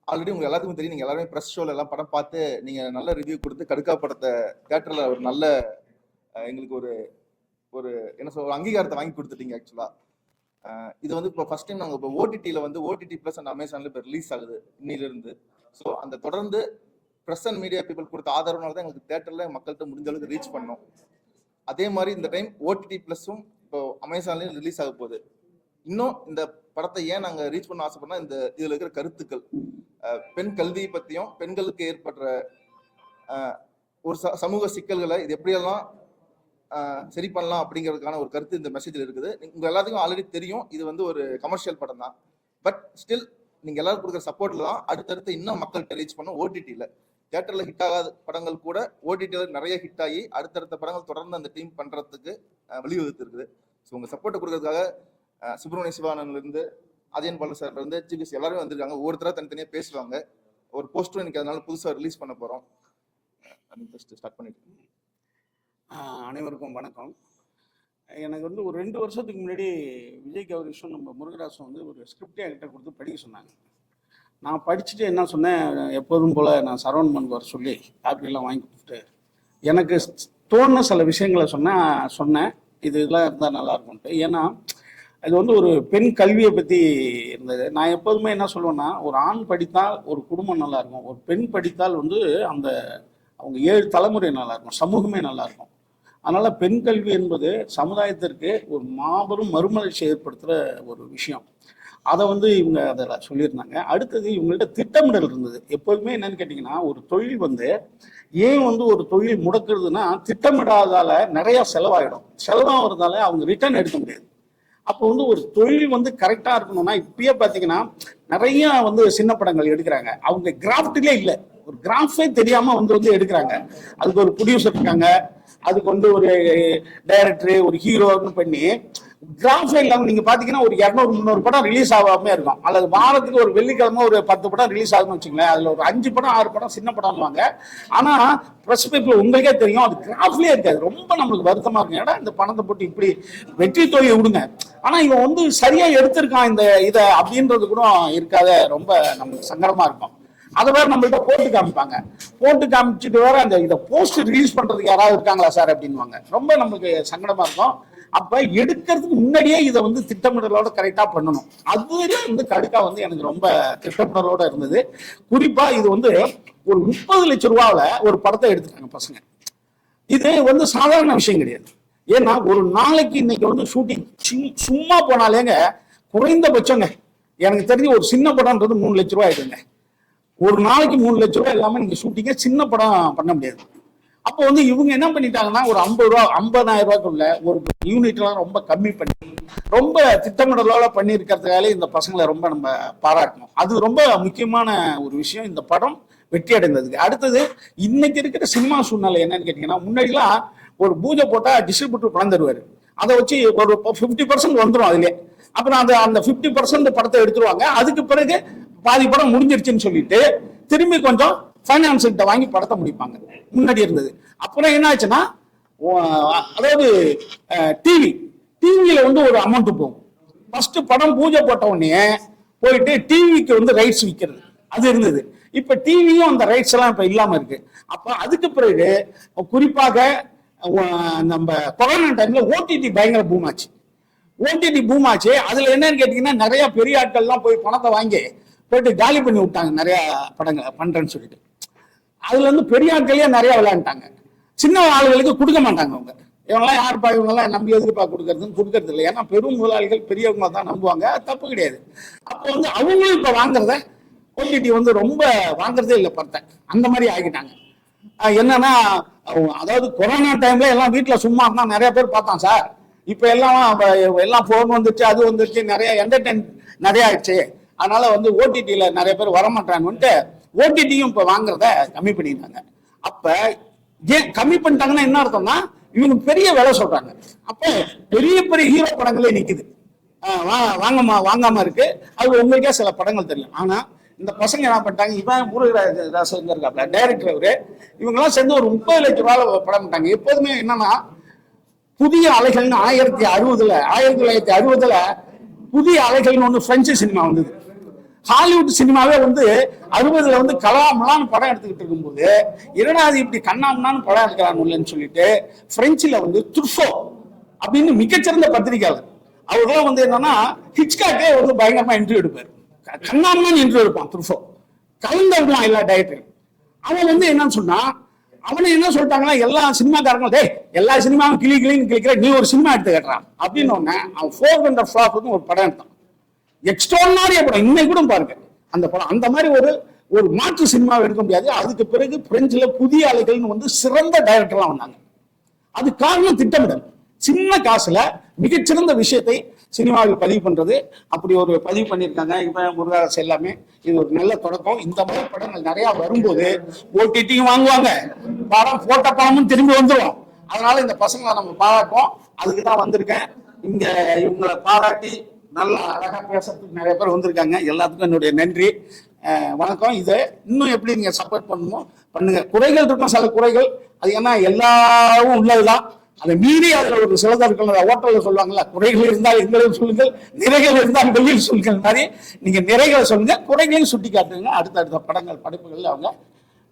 Already உங்களுக்கு எல்லாத்துக்கும் தெரியும், நீங்கள் எல்லாருமே ப்ரெஸ் ஷோவில் எல்லாம் படம் பார்த்து நீங்கள் நல்ல ரிவ்யூ கொடுத்து கடுக்கா படத்தை தேட்டரில் ஒரு நல்ல எங்களுக்கு ஒரு ஒரு என்ன சொல்ற அங்கீகாரத்தை வாங்கி கொடுத்துட்டீங்க. ஆக்சுவலாக இது வந்து இப்போ ஃபர்ஸ்ட் டைம் நாங்கள் இப்போ ஓடிடியில் வந்து ஓடிடி ப்ளஸ் அண்ட் அமேசானில் இப்போ ரிலீஸ் ஆகுது இன்னிலிருந்து. ஸோ அந்த தொடர்ந்து ப்ரெஸ் அண்ட் மீடியா பீப்புள் கொடுத்த ஆதரவுனால தான் எங்களுக்கு தேட்டரில் மக்கள்கிட்ட முடிஞ்ச அளவுக்கு ரீச் பண்ணோம். அதே மாதிரி இந்த டைம் ஓடிடி ப்ளஸும் இப்போ அமேசான்லேயும் ரிலீஸ் ஆக போகுது. இன்னும் இந்த படத்தை ஏன் நாங்கள் ரீச் பண்ண ஆசைப்படனா, இந்த இதில் இருக்கிற கருத்துக்கள் பெண் கல்வியை பற்றியும் பெண்களுக்கு ஏற்படுற ஒரு சமூக சிக்கல்களை இது எப்படியெல்லாம் சரி பண்ணலாம் அப்படிங்கிறதுக்கான ஒரு கருத்து இந்த மெசேஜில் இருக்குது. உங்கள் எல்லாத்துக்கும் ஆல்ரெடி தெரியும் இது வந்து ஒரு கமர்ஷியல் படம் தான். பட் ஸ்டில் நீங்கள் எல்லாரும் கொடுக்குற சப்போர்ட்டில் தான் அடுத்தடுத்து இன்னும் மக்கள்கிட்ட ரீச் பண்ணோம். ஓடிடியில் தியேட்டரில் ஹிட் ஆகாத படங்கள் கூட ஓடிடியில் நிறைய ஹிட் ஆகி அடுத்தடுத்த படங்கள் தொடர்ந்து அந்த டீம் பண்ணுறதுக்கு வழிவகுத்து இருக்குது. ஸோ உங்கள் சப்போர்ட்டை கொடுக்கறதுக்காக சுப்பிரமணிய சிவானந்திலிருந்து அஜயன் பாலு சார்லேருந்து ஜிபிஎஸ் எல்லாருமே வந்திருக்காங்க. ஒவ்வொருத்தராக தனித்தனியாக பேசுவாங்க. ஒரு போஸ்டரும் எனக்கு அதனால புதுசாக ரிலீஸ் பண்ண போகிறோம். ஸ்டார்ட் பண்ணிட்டு அனைவருக்கும் வணக்கம். எனக்கு வந்து ஒரு 2 வருஷத்துக்கு முன்னாடி விஜய் கௌரிஷும் நம்ம முருகராசும் வந்து ஒரு ஸ்கிரிப்டே என்கிட்ட கொடுத்து படிக்க சொன்னாங்க. நான் படிச்சுட்டு என்ன சொன்னேன், எப்போதும் போல் நான் சரவணன் மனுக்கு வர சொல்லி காப்பியெல்லாம் வாங்கி கொடுத்துட்டு எனக்கு தோணுன சில விஷயங்களை சொன்னேன் இதெல்லாம் இருந்தால் நல்லாயிருக்கும்ட்டு. ஏன்னா அது வந்து ஒரு பெண் கல்வியை பற்றி இருந்தது. நான் எப்போதுமே என்ன சொல்லுவேன்னா, ஒரு ஆண் படித்தால் ஒரு குடும்பம் நல்லாயிருக்கும், ஒரு பெண் படித்தால் வந்து அந்த அவங்க 7 தலைமுறை நல்லாயிருக்கும், சமூகமே நல்லாயிருக்கும். அதனால் பெண் கல்வி என்பது சமுதாயத்திற்கு ஒரு மாபெரும் மறுமலர்ச்சி ஏற்படுத்துகிற ஒரு விஷயம். அதை வந்து இவங்க அதில் சொல்லியிருந்தாங்க. அடுத்தது இவங்கள்ட்ட திட்டமிடல் இருந்தது. எப்போதுமே என்னன்னு கேட்டிங்கன்னா, ஒரு தொழில் வந்து ஏன் வந்து ஒரு தொழில் முடக்குறதுன்னா, திட்டமிடாதால நிறையா செலவாகிறதால அவங்க ரிட்டர்ன் எடுக்க முடியாது. அப்போ வந்து ஒரு தொழில் வந்து கரெக்டாக இருக்கணும்னா, இப்பயே பார்த்தீங்கன்னா நிறைய வந்து சின்ன படங்கள் எடுக்கிறாங்க. அவங்க கிராஃப்ட்லே இல்லை, ஒரு கிராஃப்டே தெரியாமல் வந்து எடுக்கிறாங்க. அதுக்கு ஒரு ப்ரொடியூசர் இருக்காங்க, அதுக்கு வந்து ஒரு டைரக்டரு, ஒரு ஹீரோன்னு பண்ணி கிராஃபே இல்லாமல் நீங்கள் பார்த்தீங்கன்னா ஒரு 200-300 படம் ரிலீஸ் ஆகாமே இருக்கும். அல்லது வாரத்துக்கு ஒரு வெள்ளிக்கிழமை ஒரு 10 படம் ரிலீஸ் ஆகுதுன்னு வச்சுங்களேன். அதில் ஒரு 5 படம் 6 படம் சின்ன படம்வாங்க. ஆனால் ப்ரெஸ் பேப்பர் உங்களுக்கே தெரியும், அது கிராஃப்ட்லேயே இருக்காது. ரொம்ப நம்மளுக்கு வருத்தமாக இருக்கும். ஏன்னா இந்த பணத்தை போட்டு இப்படி வெற்றி தொகையை விடுங்க, ஆனால் இவன் வந்து சரியாக எடுத்திருக்கான் இதை அப்படின்றது கூட இருக்காத. ரொம்ப நம்மளுக்கு சங்கடமாக இருக்கும். அதை வேற நம்மள்ட்ட போட்டு காமிச்சிட்டு வேற அந்த இதை போஸ்ட் ரிலீஸ் பண்றதுக்கு யாராவது இருக்காங்களா சார் அப்படின்வாங்க. ரொம்ப நம்மளுக்கு சங்கடமா இருக்கும். அப்ப எடுக்கிறதுக்கு முன்னாடியே இதை வந்து திட்டமிடலோட கரெக்டா பண்ணணும். அதுல வந்து கடுக்கா வந்து எனக்கு ரொம்ப திட்டமிடலோட இருந்தது. குறிப்பா இது வந்து ஒரு 30 லட்சம் ரூபாவில ஒரு படத்தை எடுத்துட்டாங்க பசங்க. இது வந்து சாதாரண விஷயம் கிடையாது. ஏன்னா ஒரு நாளைக்கு இன்னைக்கு வந்து ஷூட்டிங் சும்மா போனாலேங்க குறைந்தபட்சங்க எனக்கு தெரிஞ்சு ஒரு சின்ன படம்ன்றது 3 லட்சம் ரூபாய் ஆயிடுங்க. ஒரு நாளைக்கு 3 லட்சம் ரூபாய் இல்லாமல் நீங்க ஷூட்டிங்க சின்ன படம் பண்ண முடியாது. அப்போ வந்து இவங்க என்ன பண்ணிட்டாங்கன்னா, ஒரு 50,000 ரூபாய்க்குள்ள ஒரு யூனிட்லாம் ரொம்ப கம்மி பண்ணி ரொம்ப திட்டமிடலோட பண்ணியிருக்கிறதுனால இந்த பசங்களை ரொம்ப நம்ம பாராட்டணும். அது ரொம்ப முக்கியமான ஒரு விஷயம் இந்த படம் வெற்றி அடைந்ததுக்கு. அடுத்தது இன்னைக்கு இருக்கிற சினிமா சூழ்நிலை என்னன்னு கேட்டீங்கன்னா, முன்னாடிலாம் ஒரு பூஜை போட்டா டிஸ்ட்ரிபியூட்டர் பணம் தருவாரு, அதை வச்சு ஒரு 50% வந்துடும் அதுலேயே. அப்புறம் அந்த 50% படத்தை எடுத்துருவாங்க. அதுக்கு பிறகு பாதி படம் முடிஞ்சிருச்சுன்னு சொல்லிட்டு திரும்பி கொஞ்சம் ஃபைனான்ஸ் கிட்ட வாங்கி படத்தை முடிப்பாங்க. முன்னாடி இருந்தது. அப்புறம் என்ன ஆச்சுன்னா, அதாவது டிவியில வந்து ஒரு அமௌண்ட் போகும். ஃபர்ஸ்ட் படம் பூஜை போட்ட உடனே போயிட்டு டிவிக்கு வந்து ரைட்ஸ் விற்கிறது அது இருந்தது. இப்ப டிவியும் அந்த ரைட்ஸ் எல்லாம் இப்ப இல்லாம இருக்கு. அப்ப அதுக்கு பிறகு குறிப்பாக நம்ம கொரோனா டைம்ல ஓடிடி பயங்கர பூம் ஆச்சு. அதுல என்னன்னு கேட்டீங்கன்னா, நிறைய பெரிய ஆட்கள்லாம் போய் பணத்தை வாங்கி போயிட்டு காலி பண்ணி விட்டாங்க நிறைய படங்களை பண்றேன்னு சொல்லிட்டு. அதுல இருந்து பெரிய ஆட்களே நிறைய விளையாண்டாங்க. சின்ன ஆளுகளுக்கு கொடுக்க மாட்டாங்க. அவங்க இவங்கெல்லாம் யாருப்பா, இவங்கெல்லாம் நம்பி எதுக்குப்பா கொடுக்கறது இல்லை. ஏன்னா பெரும் முதலாளிகள் பெரியவங்க தான் நம்புவாங்க, தப்பு கிடையாது. அப்போ வந்து அவங்களும் இப்ப வாங்குறத ஓடிடி வந்து ரொம்ப வாங்குறதே இல்லை படத்தை, அந்த மாதிரி ஆகிட்டாங்க. என்னன்னா, அதாவது கொரோனா டைம்ல எல்லாம் வீட்டுல சும்மா இருந்தா நிறைய பேர் பார்த்தான் சார். இப்ப எல்லாம் போன் வந்துருச்சு, அது வந்துருச்சு, நிறைய என்டர்டைன் நிறைய ஆயிடுச்சு. அதனால வந்து ஓடிடியில நிறைய பேர் வரமாட்டான்னு ஓடிடியும் இப்ப வாங்குறத கம்மி பண்ணிட்டாங்க. அப்ப ஏன் கம்மி பண்ணிட்டாங்கன்னா என்ன அர்த்தம்னா, இவங்க பெரிய விலை சொல்றாங்க. அப்ப பெரிய பெரிய ஹீரோ படங்களே நிக்குது, வாங்காம இருக்கு. அது உங்களுக்கே சில படங்கள் தெரியும். ஆனா இந்த பசங்க என்ன பண்ணிட்டாங்க, இவன் முருகராசன் இருக்காப்ல டைரக்டர், அவரு இவங்கெல்லாம் சேர்ந்து ஒரு 30 லட்சம் ரூபாய் படம் பண்ணிட்டாங்க. எப்போதுமே என்னன்னா, புதிய அலைகள்னு 1960 புதிய அலைகள்னு ஒன்று பிரெஞ்சு சினிமா வந்தது. ஹாலிவுட் சினிமாவே வந்து 60ல வந்து கலாமலான்னு படம் எடுத்துக்கிட்டு இருக்கும்போது இரண்டாவது இப்படி கண்ணாமலான்னு படம் எடுக்கிறான்னு சொல்லிட்டு பிரெஞ்சுல வந்து துர்ஃபோ அப்படின்னு மிகச்சிறந்த பத்திரிகையாளர் அவர்லாம் வந்து என்னன்னா ஹிச்காக்கே வந்து பயங்கரமா இன்டர்வியூ எடுப்பார். கண்ணாமலான்னு இன்டர்வியூ எடுப்பான் துர்ஃபோ, கலந்து விடலாம் எல்லா டயட்டையும். அவன் வந்து என்னன்னு சொன்னா அவனை என்ன சொல்லிட்டாங்கன்னா எல்லா சினிமாக்காரங்களும் டே எல்லா சினிமாவும் கிளின்னு கிளிக்கிற நீ ஒரு சினிமா எடுத்து கட்டுறான் அப்படின்னு ஒன்னு அவன் 400 ஃபிளாப் ஒரு படம் எடுத்தான். எக்ஸ்ட்ராடினரியா படம், இன்னைக்கு கூட பாருங்க அந்த படம். அந்த மாதிரி ஒரு மாற்று சினிமாவை எடுக்க முடியாது. அதுக்கு பிறகு பிரெஞ்சுல புதிய அலைகள்னு வந்து சிறந்த டைரக்டர்லாம் வந்தாங்க. அது காரணம் திட்டமிடல். சின்ன காசுல மிகச்சிறந்த விஷயத்தை சினிமாவில் பதிவு பண்றது. அப்படி ஒரு பதிவு பண்ணியிருக்காங்க இப்ப முருகதாஸ் எல்லாமே. இது ஒரு நல்ல தொடக்கம். இந்த மாதிரி படங்கள் நிறைய வரும்போது ஓடிடியும் வாங்குவாங்க, படம் போட்ட படமும் திரும்பி வந்துடும். அதனால இந்த பசங்களை நம்ம பாராட்டுவோம். அதுக்கு தான் வந்திருக்கேன். இங்க இவங்களை பாராட்டி நல்லா அழகா பேசுறதுக்கு நிறைய பேர் வந்திருக்காங்க. எல்லாத்துக்கும் என்னுடைய நன்றி, வணக்கம். இதை இன்னும் எப்படி நீங்க சப்போர்ட் பண்ணணுமோ பண்ணுங்க. குறைகள் இருக்கும், சில குறைகள், அது ஏன்னா எல்லாரும் உள்ளதுதான். அதை மீறி அதுல ஒரு சிலதா இருக்கிற ஓட்டல்ல சொல்லுவாங்கல்ல, குறைகள் இருந்தால் எங்களையும் சொல்லுங்கள், நிறைகள் இருந்தால் வெளியில் சொல்லுங்கள் மாதிரி நீங்க நிறைகளை சொல்லுங்க, குறைகளையும் சுட்டி காட்டுங்க. அடுத்த படங்கள் படைப்புகள் அவங்க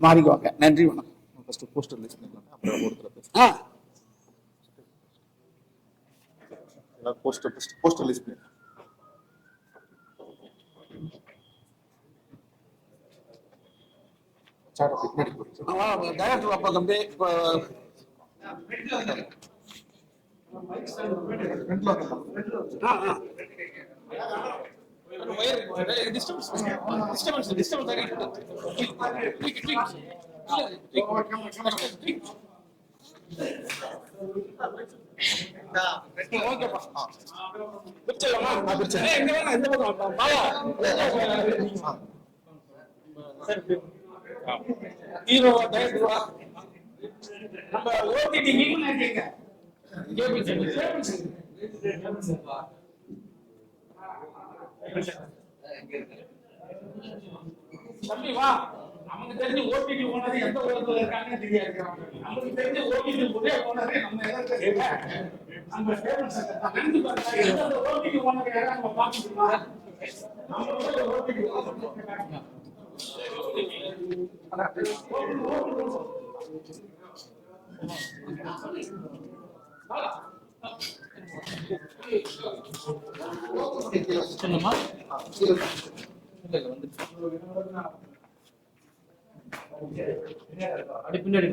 மாறிக்குவாங்க. நன்றி, வணக்கம். போஸ்டர் லிஸ்ட் பண்ணிக்கலாம். போஸ்டர் லிஸ்ட் பண்ணி டைரக்டர் அப்பா தம்பி ஹீரோ டைரக்டர் நம்ம ஓடிடி நீங்க கேங்க தம்பி வா. நமக்கு தெரிஞ்ச ஓடிடி ஓனர் எந்த உலகத்துல இருக்காங்கன்னு தெரியாது. நமக்கு தெரிஞ்ச ஓடிடி ஒரே ஓனரே நம்ம எதற்கு நம்ம ஃபேமஸ் நன்றி பாருங்க. எந்த ஓடிடி ஓனர் யாரா நம்ம பாத்துக்கணுமா? நம்ம ஓடிடி ஓனர் சொல்லுமா அப்படி பின்னாடி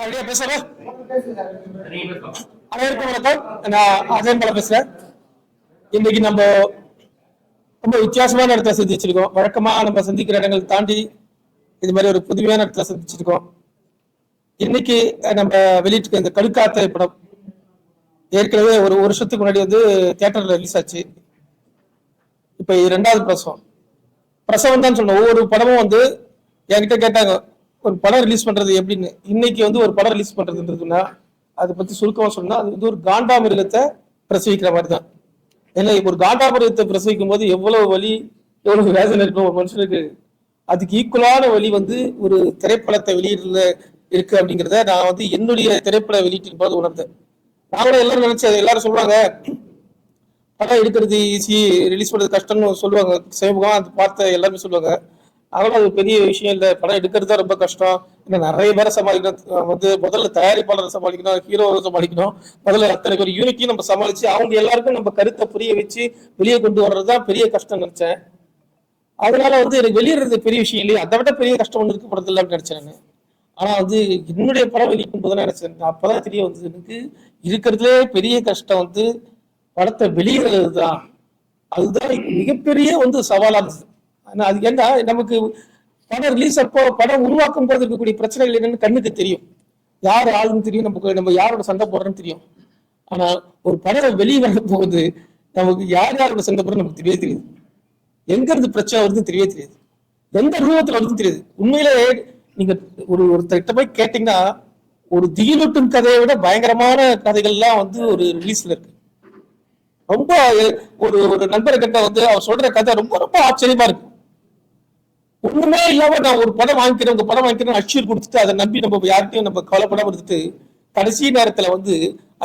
அப்படியே பேசுறேன். அனைவருக்கும் வணக்கம். நான் அஜயன் பாலா பேசுறேன். இன்னைக்கு நம்ம ரொம்ப வித்தியாசமான இடத்துல சந்திச்சிருக்கோம். வழக்கமா நம்ம சந்திக்கிற இடங்கள் தாண்டி இது மாதிரி ஒரு புதுமையான இடத்துல சந்திச்சிருக்கோம். இன்னைக்கு நம்ம வெளியிட்டு இந்த கடுக்காத்த படம் ஏற்கனவே ஒரு வருஷத்துக்கு முன்னாடி வந்து தியேட்டர்ல ரிலீஸ் ஆச்சு. இப்ப இது 2வது பிரசவம் தான் சொன்னோம். ஒவ்வொரு படமும் வந்து என்கிட்ட கேட்டாங்க ஒரு படம் ரிலீஸ் பண்றது எப்படின்னு. இன்னைக்கு வந்து ஒரு படம் ரிலீஸ் பண்றதுன்றதுன்னா அதை பத்தி சுருக்கமா சொன்னா அது வந்து ஒரு காண்டாமிருகத்தை பிரசவிக்கிற மாதிரி தான். ஏன்னா ஒரு காண்டாமிருகத்தை பிரசவிக்கும் போது எவ்வளவு வலி, எவ்வளவு வேதனை இருக்கும் ஒரு மனுஷனுக்கு, அதுக்கு ஈக்குவலான வலி வந்து ஒரு திரைப்படத்தை வெளியிடல இருக்கு அப்படிங்கிறத நான் வந்து என்னுடைய திரைப்பட வெளியீட்டின் போது உணர்ந்தேன். நாங்களும் எல்லாரும் நினைச்சேன், எல்லாரும் சொல்லுவாங்க படம் எடுக்கிறது ஈஸி, ரிலீஸ் பண்றது கஷ்டம்னு சொல்லுவாங்க. சமீபம் அது பார்த்த எல்லாருமே சொல்லுவாங்க. அதனால அது பெரிய விஷயம் இல்லை, படம் எடுக்கிறது தான் ரொம்ப கஷ்டம். ஏன்னா நிறைய பேரை சமாளிக்கணும், வந்து முதல்ல தயாரிப்பாளரை சமாளிக்கணும், ஹீரோவை சமாளிக்கணும், முதல்ல அத்தனை ஒரு யூனிட்டையும் நம்ம சமாளிச்சு அவங்க எல்லாருக்கும் நம்ம கருத்தை புரிய வச்சு வெளியே கொண்டு வர்றதுதான் பெரிய கஷ்டம் நினைச்சேன். அதனால வந்து எனக்கு வெளியிடுறது பெரிய விஷயம் இல்லையா, அதை விட பெரிய கஷ்டம் ஒன்று இருக்கப்படுறது இல்லைன்னு நினைச்சேன். ஆனா வந்து என்னுடைய படம் வெளியிடும் போது நினைச்சேன், அப்பதான் தெரிய வந்தது எனக்கு இருக்கிறதுலே பெரிய கஷ்டம் வந்து படத்தை வெளியிடுறது தான். அதுதான் மிகப்பெரிய வந்து சவாலா இருந்தது. அது என்ன, நமக்கு படம் ரிலீஸ் அப்போ படம் உருவாக்கும் போது இருக்கக்கூடிய பிரச்சனைகள் என்னன்னு கண்ணுக்கு தெரியும். யார் ஆளுன்னு தெரியும், நம்ம யாரோட சண்டை போடுறோன்னு தெரியும். ஆனா ஒரு படம் வெளியே வர போகுது நமக்கு யார் யாரோட சண்டை போடுறது நமக்கு தெரியவே தெரியாது. எங்க இருந்து பிரச்சனை வருதுன்னு தெரியவே தெரியாது. எந்த ரூபத்துல வருதுன்னு தெரியாது. உண்மையிலே நீங்க ஒருத்தர்கிட்ட போய் கேட்டீங்கன்னா ஒரு திகிலூட்டும் கதையை விட பயங்கரமான கதைகள்லாம் ஒரு ரிலீஸ்ல இருக்கு. ரொம்ப ஒரு ஒரு நண்பர் கிட்ட அவர் சொல்ற கதை ரொம்ப ரொம்ப ஆச்சரியமா இருக்கு. ஒண்ணுமே இல்லாம நான் ஒரு படம் வாங்கிக்கிறேன், உங்க படம் வாங்கிக்கிறேன் அஷ்யூர் கொடுத்துட்டு அதை நம்பி நம்ம யார்கிட்டையும் நம்ம கவலைப்படாம இருந்துட்டு கடைசி நேரத்துல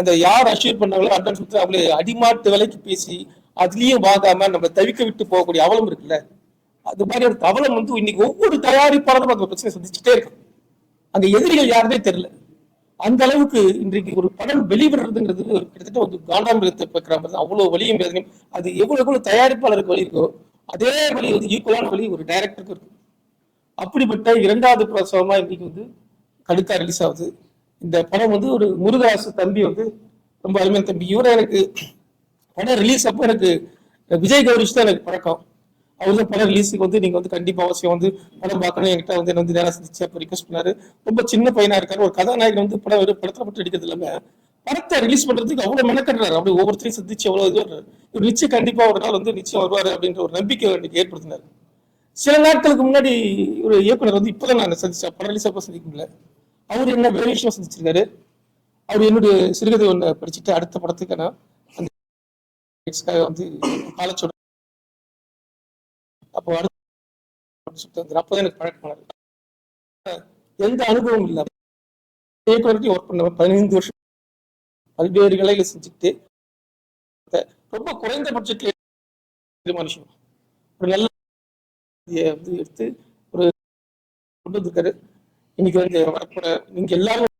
அந்த யார் அஷ்யூர் பண்ணாங்களோ அட்வான்ஸ் கொடுத்து அவங்களே அடிமாட்டு விலைக்கு பேசி அதுலயும் வாங்காம நம்ம தவிக்க விட்டு போகக்கூடிய அவலம் இருக்குல்ல, அது மாதிரி ஒரு அவலம் இன்னைக்கு ஒவ்வொரு தயாரிப்பாளரும் அந்த பிரச்சனை சந்திச்சுட்டே இருக்கு. அங்க எதிரிகள் யாருமே தெரியல. அந்த அளவுக்கு இன்றைக்கு ஒரு படம் வெளிவிடுறதுங்கிறது கிட்டத்தட்ட காண்டாமிருகத்தை பார்க்கிற மாதிரி அவ்வளவு வலியும் வேதனையும். அது எவ்வளவு தயாரிப்பாளருக்கு வலி இருக்கோ அதே வழி ஈக்குவலான வழி ஒரு டைரக்டருக்கு இருக்கும். அப்படிப்பட்ட இரண்டாவது பிரசவமா இன்னைக்கு கடுக்கா ரிலீஸ் ஆகுது. இந்த படம் ஒரு முருகதாசு தம்பி ரொம்ப அருமையான தம்பி. இவரை எனக்கு படம் ரிலீஸ் அப்போ எனக்கு விஜய் கௌரிஷ் தான் எனக்கு பழக்கம். அவர் தான் படம் ரிலீஸுக்கு நீங்க கண்டிப்பா அவசியம் படம் பார்க்கணும் என்கிட்ட என்ன நேரம் சந்திச்சு அப்போ ரிக்வஸ்ட் பண்ணாரு. ரொம்ப சின்ன பையனா இருக்காரு. ஒரு கதாநாயகன் படத்துல மட்டும் எடுக்கிறது இல்லாம படத்தை ரிலீஸ் பண்றதுக்கு அவ்வளவு மெனக்கட்டுறாரு. அப்படி ஒவ்வொருத்தரையும் சந்திச்சு அவ்வளவு இது நிச்சயம் கண்டிப்பா ஒரு நாள் நிச்சயம் வருவாரு அப்படின்ற ஒரு நம்பிக்கை எனக்கு ஏற்படுத்தினார். சில நாட்களுக்கு முன்னாடி ஒரு இயக்குனர் இப்பதான் நான் சந்திச்சேன், படம் ரிலீஸ் அப்போ சந்திக்க முடியல. அவர் என்ன வேற விஷயம் சந்திச்சிருக்காரு. அவர் என்னுடைய சிறுகதை ஒண்ணு படிச்சுட்டு அடுத்த படத்துக்கு நான் அந்த காலச்சோட அப்போ அடுத்த அப்பதான் எனக்கு பழக்கம். எந்த அனுபவம் இல்லை. இயக்குனர்கிட்டையும் ஒர்க் பண்ண 15 வருஷம் பல்வேறு வேலைகளை செஞ்சுட்டு ரொம்ப குறைந்த பட்ஜெட்ல மனுஷன் ஒரு நல்ல எடுத்து ஒரு கொண்டு வந்திருக்காரு. இன்னைக்கு வரப்போற நீங்க எல்லாரும்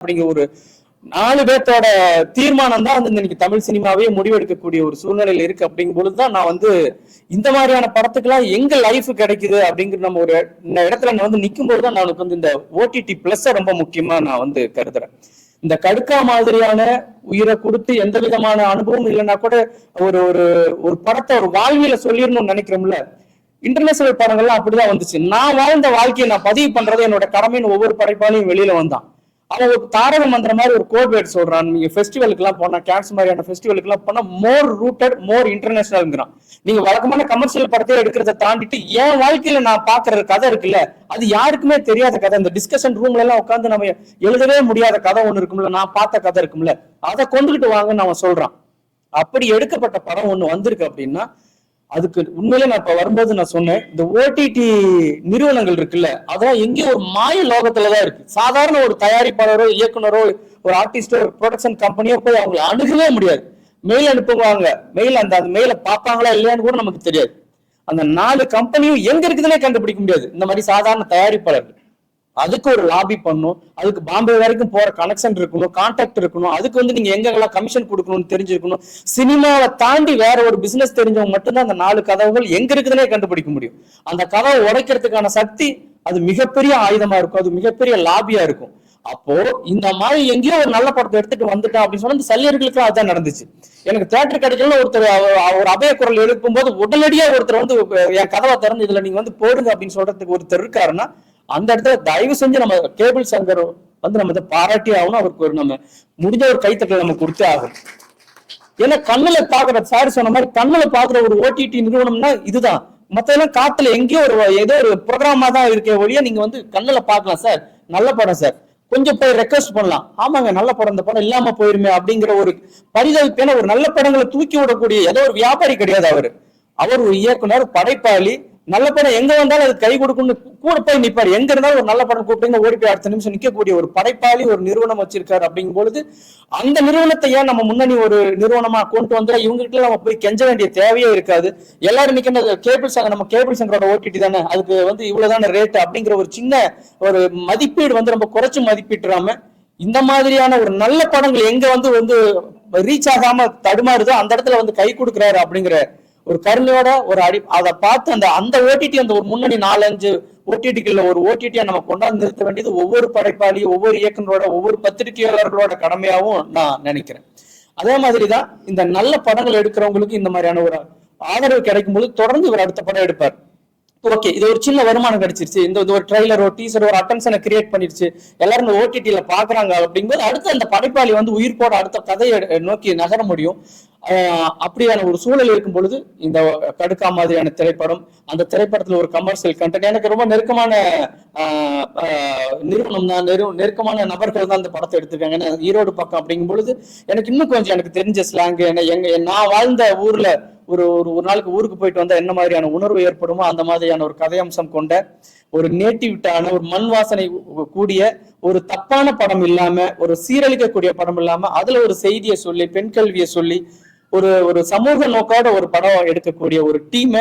அப்படிங்கிற ஒரு 4 பேர்த்தோட தீர்மானம் தான் வந்து இன்னைக்கு தமிழ் சினிமாவே முடிவெடுக்கக்கூடிய ஒரு சூழ்நிலையில இருக்கு. அப்படிங்கும் பொழுதுதான் நான் வந்து இந்த மாதிரியான படத்துக்கெல்லாம் எங்க லைஃப் கிடைக்குது அப்படிங்கிற நம்ம ஒரு இடத்துல நான் வந்து நிற்கும் போதுதான் நான் வந்து இந்த ஓடிடி பிளஸ் ரொம்ப முக்கியமா நான் வந்து கருதுறேன். இந்த கடுக்கா மாதிரியான உயிரை கொடுத்து எந்த விதமான அனுபவம் இல்லைன்னா கூட ஒரு ஒரு ஒரு படத்தை ஒரு வாழ்வியல சொல்லிடணும்னு நினைக்கிறோம்ல. இன்டர்நேஷனல் படங்கள்லாம் அப்படிதான் வந்துச்சு. நான் வாழ்ந்த வாழ்க்கையை நான் பதிவு பண்றது என்னோட கடமைன்னு ஒவ்வொரு படைப்பாளையும் வெளியில வந்தான். அவன் ஒரு தாரக மந்திர மாதிரி ஒரு கோட் வேர்ட் சொல்றான். நீங்க ஃபெஸ்டிவலுக்கு எல்லாம் போனா, கேன்ஸ் மாதிரியான ஃபெஸ்டிவலுக்கு எல்லாம் போனா மோர் ரூட்டட் மோர் இன்டர்நேஷனல்ங்கிறான். நீங்க வழக்கமான கமர்ஷியல் படத்தை எடுக்கிறத தாண்டிட்டு என் வாழ்க்கையில நான் பாக்குற கதை இருக்குல்ல, அது யாருக்குமே தெரியாத கதை. இந்த டிஸ்கஷன் ரூம்ல எல்லாம் உட்காந்து நம்ம எழுதவே முடியாத கதை ஒண்ணு இருக்கும்ல, நான் பார்த்த கதை இருக்கும்ல, அதை கொண்டுகிட்டு வாங்கன்னு அவன் சொல்றான். அப்படி எடுக்கப்பட்ட படம் ஒண்ணு வந்திருக்கு அப்படின்னா அதுக்கு உண்மையிலே நான் இப்ப வரும்போது நான் சொன்னேன், இந்த ஓடிடி நிறுவனங்கள் இருக்குல்ல, அதெல்லாம் எங்கேயும் ஒரு மாய லோகத்துலதான் இருக்கு. சாதாரண ஒரு தயாரிப்பாளரோ இயக்குனரோ ஒரு ஆர்டிஸ்டோ ஒரு ப்ரொடக்ஷன் கம்பெனியோ போய் அவங்களை அணுகவே முடியாது. மெயில் அனுப்புவாங்க, மெயில் அந்த மெயில பார்ப்பாங்களா இல்லையான்னு கூட நமக்கு தெரியாது. அந்த 4 கம்பெனியும் எங்க இருக்குதுன்னே கண்டுபிடிக்க முடியாது. இந்த மாதிரி சாதாரண தயாரிப்பாளர்கள் அதுக்கு ஒரு லாபி பண்ணும், அதுக்கு பாம்பே வரைக்கும் போற கனெக்ஷன் இருக்கணும், கான்டாக்ட் இருக்கணும், அதுக்கு வந்து நீங்க எங்கெல்லாம் கமிஷன் கொடுக்கணும்னு தெரிஞ்சிருக்கணும். சினிமாவை தாண்டி வேற ஒரு பிசினஸ் தெரிஞ்சவங்க மட்டும்தான் அந்த 4 கதவுகள் எங்க இருக்குதுன்னே கண்டுபிடிக்க முடியும். அந்த கதவை உடைக்கிறதுக்கான சக்தி அது மிகப்பெரிய ஆயுதமா இருக்கும், அது மிகப்பெரிய லாபியா இருக்கும். அப்போ இந்த மாதிரி எங்கேயோ ஒரு நல்ல படத்தை எடுத்துட்டு வந்துட்டா அப்படின்னு சொன்னா இந்த சல்லியர்களுக்கு அதுதான் நடந்துச்சு. எனக்கு தியேட்டர் கிடைக்கல ஒருத்தர் ஒரு அபய குரல் எழுப்பும் போது உடனடியா ஒருத்தர் வந்து என் கதவை திறந்து இதுல நீங்க வந்து போடுங்க அப்படின்னு சொல்றதுக்கு ஒருத்தர் இருக்காருன்னா அந்த இடத்துல தயவு செஞ்சு நம்ம கேபிள் சங்கர் வந்து நம்ம இதை பாராட்டி ஆகணும். அவருக்கு ஒரு நம்ம முடிஞ்ச ஒரு கைத்தட்டல் நம்ம கொடுத்தே ஆகும். ஏன்னா கண்ணுல பாக்குற சார் சொன்ன மாதிரி கண்ணுல பாக்குற ஒரு ஓடிடி நிறுவனம்னா இதுதான். மத்த எல்லாம் காத்துல எங்கேயோ ஒரு ஏதோ ஒரு ப்ரோக்ராமா தான் இருக்க ஒழிய நீங்க வந்து கண்ணுல பாக்கலாம் சார், நல்ல படம் சார், கொஞ்சம் போய் ரெக்வஸ்ட் பண்ணலாம், ஆமாங்க நல்ல படம், இந்த படம் இல்லாம போயிருமே அப்படிங்கிற ஒரு பரிதவிப்பான ஒரு நல்ல படங்களை தூக்கி விடக்கூடிய ஏதோ ஒரு வியாபாரி கிடையாது அவரு. அவர் ஒரு இயக்குனர், படைப்பாளி. நல்ல படம் எங்க வந்தாலும் அது கை கொடுக்கும்னு கூட போய் நிப்பாரு. எங்க இருந்தாலும் ஒரு நல்ல படம் கூப்பிட்டு ஓடி போய் அடுத்த நிமிஷம் நிக்கக்கூடிய ஒரு படைப்பாளி ஒரு நிறுவனம் வச்சிருக்காரு. அப்படிங்கும் பொழுது அந்த நிறுவனத்தை ஏன் நம்ம முன்னணி ஒரு நிறுவனமா கொண்டு வந்தா இவங்க கிட்ட நம்ம போய் கெஞ்ச வேண்டிய தேவையே இருக்காது. எல்லாரும் நிக்கிற கேபிள் சங்க நம்ம கேபிள் சங்கரோட ஓடிடி தானே, அதுக்கு வந்து இவ்வளவுதான ரேட் அப்படிங்கிற ஒரு சின்ன ஒரு மதிப்பீடு வந்து நம்ம குறைச்சு மதிப்பிட்டுறாம இந்த மாதிரியான ஒரு நல்ல படங்கள் எங்க வந்து ரீச் ஆகாம தடுமாறுதோ அந்த இடத்துல வந்து கை கொடுக்குறாரு அப்படிங்கிற ஒரு கருணையோட ஒரு அதை பார்த்து அந்த ஓடிடி அந்த ஒரு முன்னணி 4-5 ஓடிடிக்குள்ள ஒரு ஓடிடியா நம்ம கொண்டாந்து நிறுத்த வேண்டியது ஒவ்வொரு படைப்பாளி, ஒவ்வொரு இயக்குனரோட, ஒவ்வொரு பத்திரிகையாளர்களோட கடமையாவும் நான் நினைக்கிறேன். அதே மாதிரிதான் இந்த நல்ல படங்கள் எடுக்கிறவங்களுக்கு இந்த மாதிரியான ஒரு ஆதரவு கிடைக்கும் போது தொடர்ந்து இவர் அடுத்த படம் எடுப்பார். ஓகே, இது ஒரு சின்ன வருமானம் கிடைச்சிருச்சு, இந்த ஒரு ட்ரைலர் ஒரு டீசர் ஒரு அட்டென்ஷனை கிரியேட் பண்ணிருச்சு, எல்லாரும் இந்த ஓடிடியில பாக்குறாங்க அப்படிங்கும்போது அடுத்து அந்த படைப்பாளி வந்து உயிர்ப்போட அடுத்த கதையை நோக்கி நகர முடியும். அப்படியான ஒரு சூழல் இருக்கும் பொழுது இந்த கடுக்கா மாதிரியான திரைப்படம், அந்த திரைப்படத்துல ஒரு கமர்ஷியல் கண்டென்ட் எனக்கு ரொம்ப நெருக்கமான நிறுவனம் தான், நெருக்கமான நபர்கள் தான் அந்த படத்தை எடுத்துருக்காங்க. ஏன்னா ஈரோடு பக்கம் அப்படிங்கும் பொழுது எனக்கு இன்னும் கொஞ்சம் எனக்கு தெரிஞ்ச ஸ்லாங்கு, நான் வாழ்ந்த ஊர்ல ஒரு ஒரு நாளுக்கு ஊருக்கு போயிட்டு வந்தா என்ன மாதிரியான உணர்வு ஏற்படுமோ அந்த மாதிரியான ஒரு கதையம்சம் கொண்ட ஒரு நேட்டிவிட்டான ஒரு மண் வாசனை கூடிய ஒரு தப்பான படம் இல்லாம, ஒரு சீரழிக்கக்கூடிய படம் இல்லாம, அதுல ஒரு செய்தியை சொல்லி பெண் கல்வியை சொல்லி ஒரு சமூக நோக்கோட ஒரு படம் எடுக்கக்கூடிய ஒரு டீமை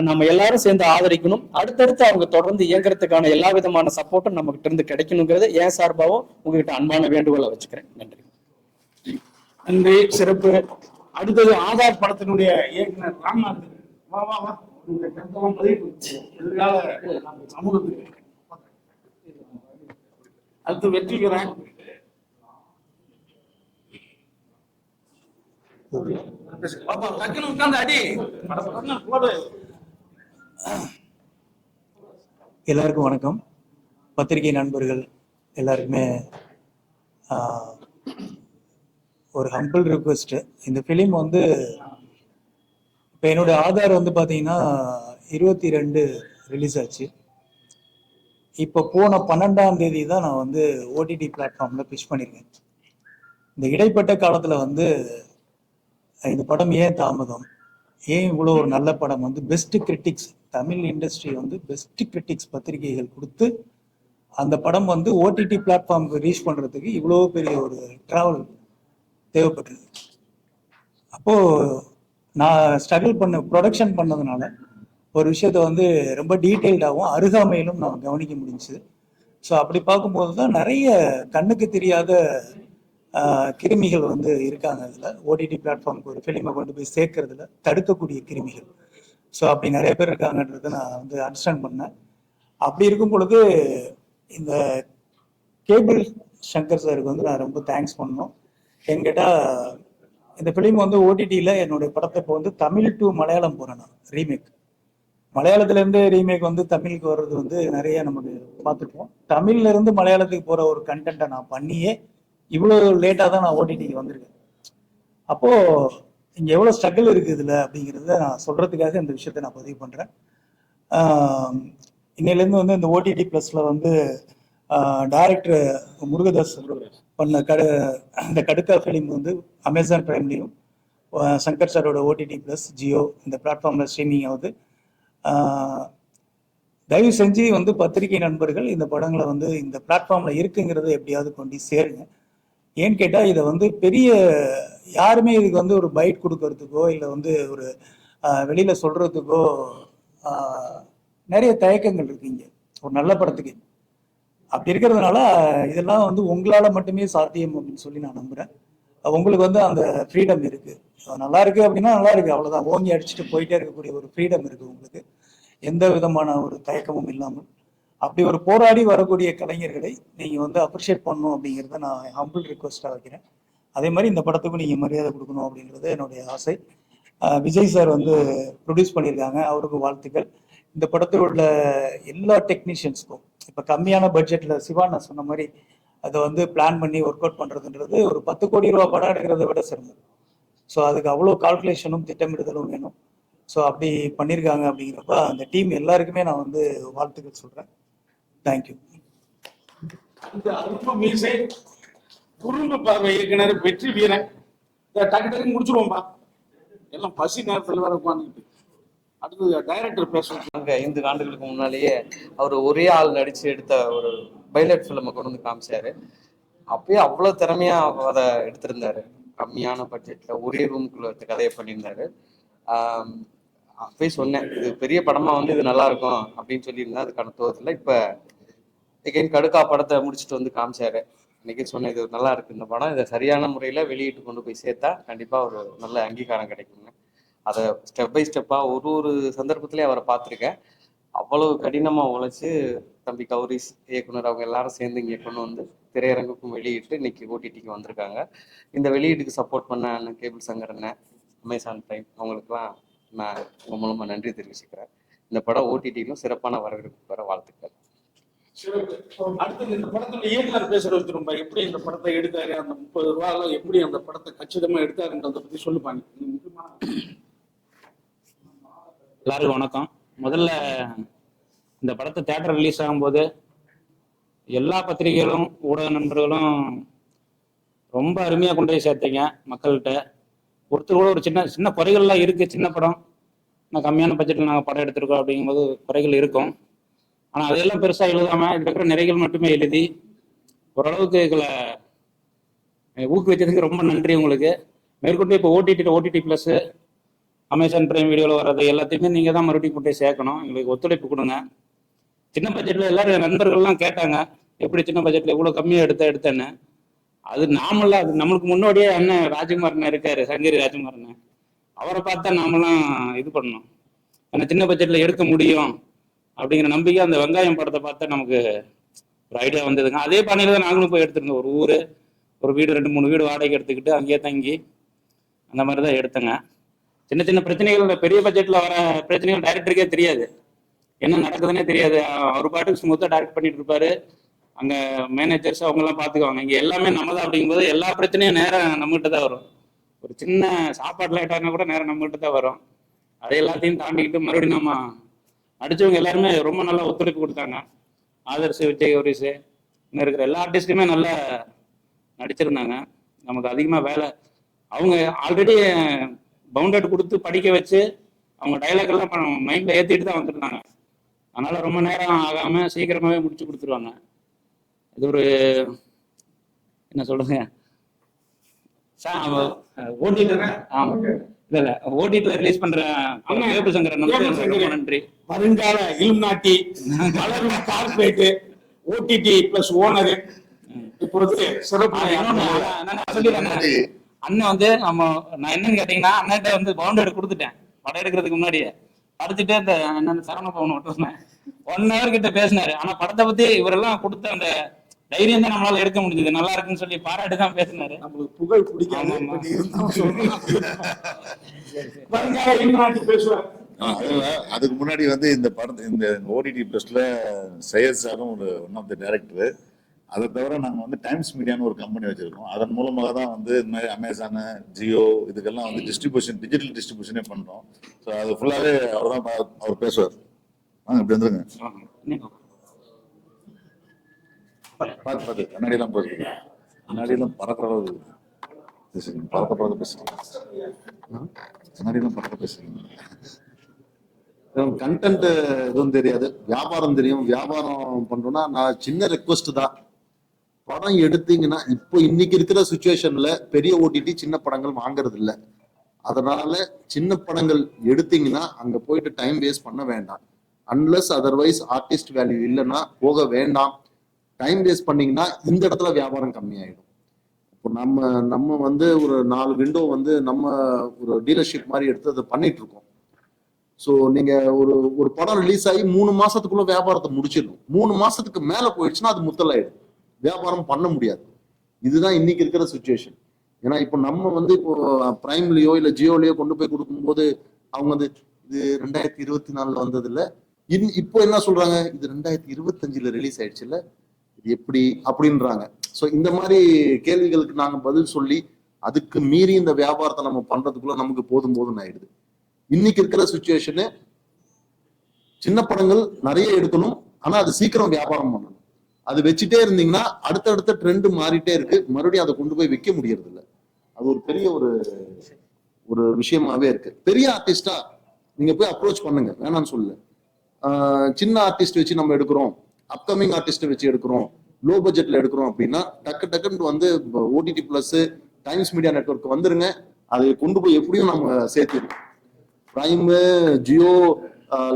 நம்ம எல்லாரும் சேர்ந்து ஆதரிக்கணும். அடுத்தடுத்து அவங்க தொடர்ந்து இயங்குறதுக்கான எல்லா விதமான சப்போர்ட்டும் நம்ம கிட்ட இருந்து கிடைக்கணுங்கிறது என் சார்பாகவும் உங்ககிட்ட அன்பான வேண்டுகோளை வச்சுக்கிறேன். நன்றி. நன்றி, சிறப்பு. அடுத்தது ஆதார் படத்தினுடைய இயக்குனர் ராம்நாத். வா வா வா, இந்த கருத்தெல்லாம் எதிர்கால சமூகத்துக்கு. அடுத்து வெற்றிக்கிறேன். எல்லாருக்கும் வணக்கம். பத்திரிகை நண்பர்கள் எல்லாருக்குமே ஒரு ஹம்பிள் ரிக்வெஸ்ட். இந்த ஃபிலிம் வந்து இப்போ என்னோட ஆதார் வந்து பார்த்தீங்கன்னா 22 ரிலீஸ் ஆச்சு. இப்போ போன 12ஆம் தேதி தான் நான் வந்து ஓடிடி பிளாட்ஃபார்மில் பிச் பண்ணியிருக்கேன். இந்த இடைப்பட்ட காலத்தில் வந்து இந்த படம் ஏன் தாமதம், ஏன் இவ்வளோ ஒரு நல்ல படம் வந்து பெஸ்ட் கிரிட்டிக்ஸ், தமிழ் இண்டஸ்ட்ரி வந்து பெஸ்ட் கிரிட்டிக்ஸ் பத்திரிகைகள் கொடுத்து அந்த படம் வந்து ஓடிடி பிளாட்ஃபார்முக்கு ரீச் பண்ணுறதுக்கு இவ்வளோ பெரிய ஒரு ட்ராவல் தேவைப்பட்டது. அப்போது நான் ஸ்ட்ரகிள் ப்ரொடக்ஷன் பண்ணதுனால ஒரு விஷயத்த வந்து ரொம்ப டீட்டெயில்டாகவும் அருகாமையிலும் நான் கவனிக்க முடிஞ்சுது. ஸோ அப்படி பார்க்கும்போது தான் நிறைய கண்ணுக்கு தெரியாத கிருமிகள் வந்து இருக்காங்க அதில். ஓடிடி பிளாட்ஃபார்முக்கு ஒரு ஃபிலிமை கொண்டு போய் சேர்க்கறதுல தடுக்கக்கூடிய கிருமிகள். ஸோ அப்படி நிறைய பேர் இருக்காங்கன்றதை நான் வந்து அண்டர்ஸ்டாண்ட் பண்ணேன். அப்படி இருக்கும் பொழுது இந்த கேபிள் சங்கர் சாருக்கு வந்து நான் ரொம்ப தேங்க்ஸ் பண்ணணும். ஏன்னு கேட்டால் இந்த ஃபிலிம் வந்து ஓடிடியில் என்னுடைய படத்தை இப்போ வந்து தமிழ் டு மலையாளம் போகிறேன் நான் ரீமேக். மலையாளத்துலேருந்து ரீமேக் வந்து தமிழுக்கு வர்றது வந்து நிறைய நமக்கு பார்த்துருப்போம். தமிழ்லேருந்து மலையாளத்துக்கு போகிற ஒரு கண்டென்ட்டை நான் பண்ணியே இவ்வளோ லேட்டாக தான் நான் ஓடிடிக்கு வந்திருக்கேன். அப்போது இங்கே எவ்வளோ ஸ்ட்ரகிள் இருக்குது இதில் அப்படிங்கிறத நான் சொல்கிறதுக்காக இந்த விஷயத்தை நான் பதிவு பண்ணுறேன். இன்னையிலேருந்து வந்து இந்த ஓடிடி ப்ளஸில் வந்து டைரக்டர் முருகதாஸ் பண்ண இந்த கடுக்கா ஃபிலிம் வந்து அமேசான் பிரைம்லேயும் சங்கர் சாரோட ஓடிடி ப்ளஸ் ஜியோ இந்த பிளாட்ஃபார்மில் ஸ்ட்ரீமிங் ஆகுது. தயவு செஞ்சு வந்து பத்திரிகை நண்பர்கள் இந்த படங்களை வந்து இந்த பிளாட்ஃபார்மில் இருக்குங்கிறத எப்படியாவது கொண்டு சேருங்க. ஏன்னு கேட்டால் இதை வந்து பெரிய யாருமே இதுக்கு வந்து ஒரு பைட் கொடுக்கறதுக்கோ இல்லை வந்து ஒரு வெளியில் சொல்கிறதுக்கோ நிறைய தயக்கங்கள் இருக்குங்க ஒரு நல்ல படத்துக்கு. அப்படி இருக்கிறதுனால இதெல்லாம் வந்து உங்களால் மட்டுமே சாத்தியம் அப்படின்னு சொல்லி நான் நம்புகிறேன். உங்களுக்கு வந்து அந்த ஃப்ரீடம் இருக்குது. நல்லா இருக்குது அப்படின்னா நல்லா இருக்குது, அவ்வளோதான். ஓங்கி அடிச்சுட்டு போயிட்டே இருக்கக்கூடிய ஒரு ஃப்ரீடம் இருக்குது உங்களுக்கு, எந்த விதமான ஒரு தயக்கமும் இல்லாமல். அப்படி ஒரு போராடி வரக்கூடிய கலைஞர்களை நீங்கள் வந்து அப்ரிஷியேட் பண்ணணும் அப்படிங்கிறத நான் ஹம்பிள் ரிக்வஸ்ட்டாக வைக்கிறேன். அதே மாதிரி இந்த படத்துக்கும் நீங்கள் மரியாதை கொடுக்கணும் அப்படிங்கிறது என்னுடைய ஆசை. விஜய் சார் வந்து ப்ரொடியூஸ் பண்ணியிருக்காங்க, அவருக்கு வாழ்த்துக்கள். இந்த படத்தில் உள்ள எல்லா டெக்னீஷியன்ஸ்க்கும் இப்போ கம்மியான பட்ஜெட்டில் சிவா நான் சொன்ன மாதிரி அதை வந்து பிளான் பண்ணி ஒர்க் அவுட் பண்ணுறதுன்றது ஒரு 10 கோடி ரூபா படம் எடுக்கிறத விட சிரமம். ஸோ அதுக்கு அவ்வளோ கால்குலேஷனும் திட்டமிடுதலும் வேணும். ஸோ அப்படி பண்ணியிருக்காங்க. அப்படிங்கிறப்ப அந்த டீம் எல்லாருக்குமே நான் வந்து வாழ்த்துக்கள் சொல்கிறேன். தேங்க்யூ. இந்த அருப்பு மீசை குறும்பு பார்வை இயக்குனர் வெற்றி வீரன் டக்கு டக்கு முடிச்சிருவோம்பா, எல்லாம் பசி நேரத்தில் வர உட்காந்துக்கிட்டு. அடுத்தது டைரக்டர் பேசுவோம். 5 ஆண்டுகளுக்கு முன்னாலேயே அவர் ஒரே ஆள் நடிச்சு எடுத்த ஒரு பைலட் ஃபிலிமை கொண்டு வந்து காமிச்சாரு. அப்பயே அவ்வளோ திறமையா அதை எடுத்திருந்தாரு. கம்மியான பட்ஜெட்ல ஒரே ரூமுக்குள்ள கதையை பண்ணியிருந்தாரு. அப்பயே சொன்னேன் இது பெரிய படமா வந்து இது நல்லா இருக்கும் அப்படின்னு சொல்லியிருந்தேன். அதுக்கான தோதில்லை. இப்போ எகைன் கடுக்கா படத்தை முடிச்சுட்டு வந்து காமிச்சாரு. இன்னைக்கு சொன்னேன் இது நல்லா இருக்கு இந்த படம், இதை சரியான முறையில் வெளியிட்டு கொண்டு போய் சேர்த்தா கண்டிப்பாக ஒரு நல்ல அங்கீகாரம் கிடைக்குங்க. அதை ஸ்டெப் பை ஸ்டெப்பாக ஒரு சந்தர்ப்பத்திலே அவரை பார்த்துருக்கேன். அவ்வளவு கடினமாக உழைச்சி தம்பி கௌரிஸ் இயக்குனர் அவங்க எல்லாரும் சேர்ந்து இங்கே கொண்டு வந்து திரையரங்குக்கும் வெளியிட்டு இன்னைக்கு ஓடிடிக்கு வந்திருக்காங்க. இந்த வெளியீட்டுக்கு சப்போர்ட் பண்ண அண்ணன் கேபிள் சங்கர் அண்ணன், அமேசான் பிரைம் அவங்களுக்குலாம் நான் உங்க மூலமாக நன்றி தெரிவிச்சுக்கிறேன். இந்த படம் ஓடிடியிலும் சிறப்பான வரவேற்பு பெற வாழ்த்துக்கள். அடுத்தது இந்த படத்துல இயக்குனர் பேசுற வச்சிருப்பா, எப்படி இந்த படத்தை எடுத்தாரு, அந்த 30 ரூபாயில எப்படி அந்த படத்தை கச்சிதமா எடுத்தாருன்றதை பத்தி சொல்லுப்பாங்க. எல்லாருக்கும் வணக்கம். முதல்ல இந்த படத்தை தியேட்டர் ரிலீஸ் ஆகும்போது எல்லா பத்திரிகைகளும் ஊடக நண்பர்களும் ரொம்ப அருமையாக கொண்டு போய் சேர்த்தீங்க மக்கள்கிட்ட. ஒருத்தர் கூட ஒரு சின்ன சின்ன குறைகள்லாம் இருக்குது. சின்ன படம், நான் கம்மியான பட்ஜெட்டில் நாங்கள் படம் எடுத்திருக்கோம் அப்படிங்கும்போது குறைகள் இருக்கும். ஆனால் அதையெல்லாம் பெருசாக எழுதாமல் இதில் இருக்கிற நிறைகள் மட்டுமே எழுதி ஓரளவுக்கு இதில் ஊக்குவிச்சதுக்கு ரொம்ப நன்றி உங்களுக்கு. மேற்கொண்டு இப்போ ஓடிடி ப்ளஸ் அமேசான் பிரைம் வீடியோவில் வர்றது எல்லாத்தையுமே நீங்கள் தான் மறுபடியும் கொண்டு போய் சேர்க்கணும். எங்களுக்கு ஒத்துழைப்பு கொடுங்க. சின்ன பட்ஜெட்டில் எல்லாரும் நண்பர்கள்லாம் கேட்டாங்க எப்படி சின்ன பட்ஜெட்டில் இவ்வளோ கம்மியாக எடுத்தேன்னு. அது நாமல்ல, அது நம்மளுக்கு முன்னோடியே அண்ணன் ராஜ்குமார்ண்ணன் இருக்காரு, சங்கரி ராஜ்குமார்ண்ணன். அவரை பார்த்தா நாமெல்லாம் இது பண்ணணும். ஏன்னா சின்ன பட்ஜெட்டில் எடுக்க முடியும் அப்படிங்கிற நம்பிக்கை அந்த வெங்காயம் படத்தை பார்த்தா நமக்கு ஒரு ஐடியா வந்ததுங்க. அதே பாணியில் தான் நாங்களும் போய் எடுத்துருந்தோம். ஒரு வீடு 2-3 வீடு வாடகை எடுத்துக்கிட்டு அங்கேயே தங்கி அந்த மாதிரி தான் எடுத்தேங்க. சின்ன சின்ன பிரச்சனைகள், பெரிய பட்ஜெட்டில் வர பிரச்சனைகள் டைரக்டருக்கே தெரியாது, என்ன நடக்குதுன்னே தெரியாது. அவர் பாட்டுக்கு ஸ்மூத்தாக டைரக்ட் பண்ணிட்டு இருப்பாரு. அங்கே மேனேஜர்ஸ் அவங்கெல்லாம் பார்த்துக்குவாங்க. இங்கே எல்லாமே நம்ம தான். அப்படிங்கும்போது எல்லா பிரச்சனையும் நேரம் நம்மகிட்ட தான் வரும். ஒரு சின்ன சாப்பாடு லேட்டானா கூட நேரம் நம்மகிட்ட தான் வரும். அதை எல்லாத்தையும் தாண்டிக்கிட்டு மறுபடியும் நம்ம நடிச்சவங்க எல்லாருமே ரொம்ப நல்லா ஒத்துழைப்பு கொடுத்தாங்க. ஆதர்ஸ், விஜய், கௌரிஸ், இன்னும் இருக்கிற எல்லா ஆர்டிஸ்ட்டுமே நல்லா நடிச்சிருந்தாங்க. நமக்கு அதிகமாக வேலை, அவங்க ஆல்ரெடி பவுண்டட் கொடுத்து படிக்க வச்சு அவங்க டைலாக் எல்லாம் மைண்டில் ஏற்றிட்டு தான் வந்துருந்தாங்க. அதனால் ரொம்ப நேரம் ஆகாமல் சீக்கிரமாகவே முடிச்சு கொடுத்துருவாங்க. இது ஒரு என்ன சொல்லுங்க, ஓடிடியில் இல்ல ஓடிடியில் ரிலீஸ் பண்ற கேபிள் சங்கரன் ரொம்ப நன்றி. வருங்கால இலுமினாட்டி வளரும் கார்பரேட் ஓடிடி பிளஸ் ஓனர் இப்போது சிறப்பு அண்ணன் வந்து நான் என்னன்னு கேட்டீங்கன்னா அண்ணன் வந்து பவுண்டரி கொடுத்துட்டேன் படம் எடுக்கிறதுக்கு முன்னாடியே படிச்சுட்டு அந்த என்னன்னு சரவண பவன் விட்டுருந்தேன் 1 hour கிட்ட பேசினாரு. ஆனா படத்தை பத்தி இவரெல்லாம் கொடுத்த அந்த தைரியம் தான் நம்மளால எடுக்க முடிஞ்சது. நல்லா இருக்குன்னு சொல்லி பாராட்டு தான் பேசினாரு. நம்மளுக்கு புகழ் பிடிக்காம பேசுவார். அதுக்கு முன்னாடி வந்து இந்த படத்தை இந்த ஓடிடி பிளஸ்ல சையத் சாரும் ஒரு ஒன் ஆஃப் த டைரக்டர். அதை தவிர நாங்கள் வந்து டைம்ஸ் மீடியான்னு ஒரு கம்பெனி வச்சிருக்கோம். அதன் மூலமாக தான் வந்து இந்த மாதிரி அமேசானு, ஜியோ இதுக்கெல்லாம் வந்து டிஸ்ட்ரிபியூஷன், டிஜிட்டல் டிஸ்ட்ரிபியூஷனே பண்ணுறோம். ஸோ அது ஃபுல்லாகவே அவர் தான் அவர் பேசுவார். வாங்க இப்படி வந்துருங்க. பார்த்து கண்ணாடியெல்லாம் போயிருக்கு. கண்ணாடியெல்லாம் பறக்கிற பேசுறீங்க, பறக்க பேசுறீங்க. கண்ணாடியெல்லாம் பறக்க பேசுறீங்க. கண்டென்ட் எதுவும் தெரியாது, வியாபாரம் தெரியும். வியாபாரம் பண்றோம்னா நான் சின்ன ரெக்வஸ்ட் தான், படம் எடுத்தீங்கன்னா இப்போ இன்னைக்கு இருக்கிற சுச்சுவேஷன்ல பெரிய ஓடிடி சின்ன படங்கள் வாங்குறது இல்லை. அதனால சின்ன படங்கள் எடுத்தீங்கன்னா அங்க போயிட்டு டைம் வேஸ்ட் பண்ண வேண்டாம். அன்லஸ் அதர்வைஸ் ஆர்டிஸ்ட் வேல்யூ இல்லைன்னா போக வேண்டாம். டைம் வேஸ்ட் பண்ணீங்கன்னா இந்த இடத்துல வியாபாரம் கம்மியாயிடும். இப்போ நம்ம வந்து ஒரு 4 விண்டோ வந்து நம்ம ஒரு டீலர்ஷிப் மாதிரி எடுத்து அதை பண்ணிட்டு இருக்கோம். ஸோ நீங்க ஒரு படம் ரிலீஸ் ஆகி 3 மாசத்துக்குள்ள வியாபாரத்தை முடிச்சிடணும். 3 மாசத்துக்கு மேல போயிடுச்சுன்னா அது முத்தலாயிடும், வியாபாரம் பண்ண முடியாது. இதுதான் இன்னைக்கு இருக்கிற சுச்சுவேஷன். ஏன்னா இப்போ நம்ம வந்து இப்போ பிரைம்லயோ இல்ல ஜியோலயோ கொண்டு போய் கொடுக்கும்போது அவங்க வந்து இது 2024 வந்தது இல்ல, இப்போ என்ன சொல்றாங்க, இது 2025 ரிலீஸ் ஆயிடுச்சு இல்ல, இது எப்படி அப்படின்றாங்க. ஸோ இந்த மாதிரி கேள்விகளுக்கு நாங்க பதில் சொல்லி அதுக்கு மீறி இந்த வியாபாரத்தை நம்ம பண்றதுக்குள்ள நமக்கு போதும்னு ஆயிடுது. இன்னைக்கு இருக்கிற சுச்சுவேஷனு சின்ன படங்கள் நிறைய எடுக்கணும், ஆனா அது சீக்கிரம் வியாபாரம் பண்ணணும். அது வச்சுட்டே இருந்தீங்கன்னா அடுத்தடுத்த ட்ரெண்ட் மாறிட்டே இருக்கு, மறுபடியும் அதை கொண்டு போய் விற்க முடியறது இல்லை. அது ஒரு பெரிய ஒரு விஷயமாவே இருக்கு. பெரிய ஆர்டிஸ்டா நீங்க போய் அப்ரோச் பண்ணுங்க, வேணாம்னு சொல்லல. சின்ன ஆர்டிஸ்ட் வச்சு நம்ம எடுக்கிறோம், அப்கமிங் ஆர்டிஸ்ட் வச்சு எடுக்கிறோம், லோ பட்ஜெட்ல எடுக்கிறோம் அப்படின்னா டக்குன்னு வந்து OTT plus, times media network வந்துருங்க. அதை கொண்டு போய் எப்படியும் நம்ம சேர்த்துருக்கோம். Prime, Jio,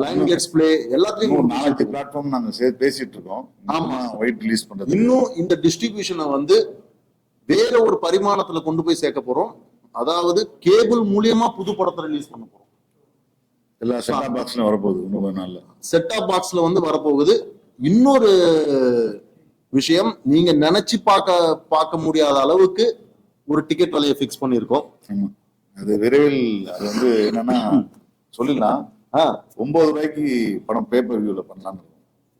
Lionsgate play எல்லாத்துலயும் 4 பிளாட்ஃபார்ம் நாங்க பேசிட்டு இருக்கோம். ஆமா, ஒயிட் ரிலீஸ் பண்றது. இன்னும் இந்த டிஸ்ட்ரிபியூஷனை வந்து வேற ஒரு பரிமாணத்துல கொண்டு போய் சேர்க்க போறோம். அதாவது கேபிள் மூலியமா புது படத்தை ரிலீஸ் பண்ண போறோம். எல்லா செட்டாப் பாக்ஸ்ல வரப்போகுது. இன்னும் நாள்ல செட்டாப் பாக்ஸ்ல வந்து வரப்போகுது. இன்னொரு விஷயம், நீங்க நினைச்சு பார்க்க முடியாத அளவுக்கு ஒரு டிக்கெட் விலையை பிக்ஸ் பண்ணிருக்கோம். அது விரைவில் அது வந்து என்னன்னா சொல்லிடலாம். 9 ரூபாய்க்கு படம் பேப்பர் வியூல பண்ணலாம்.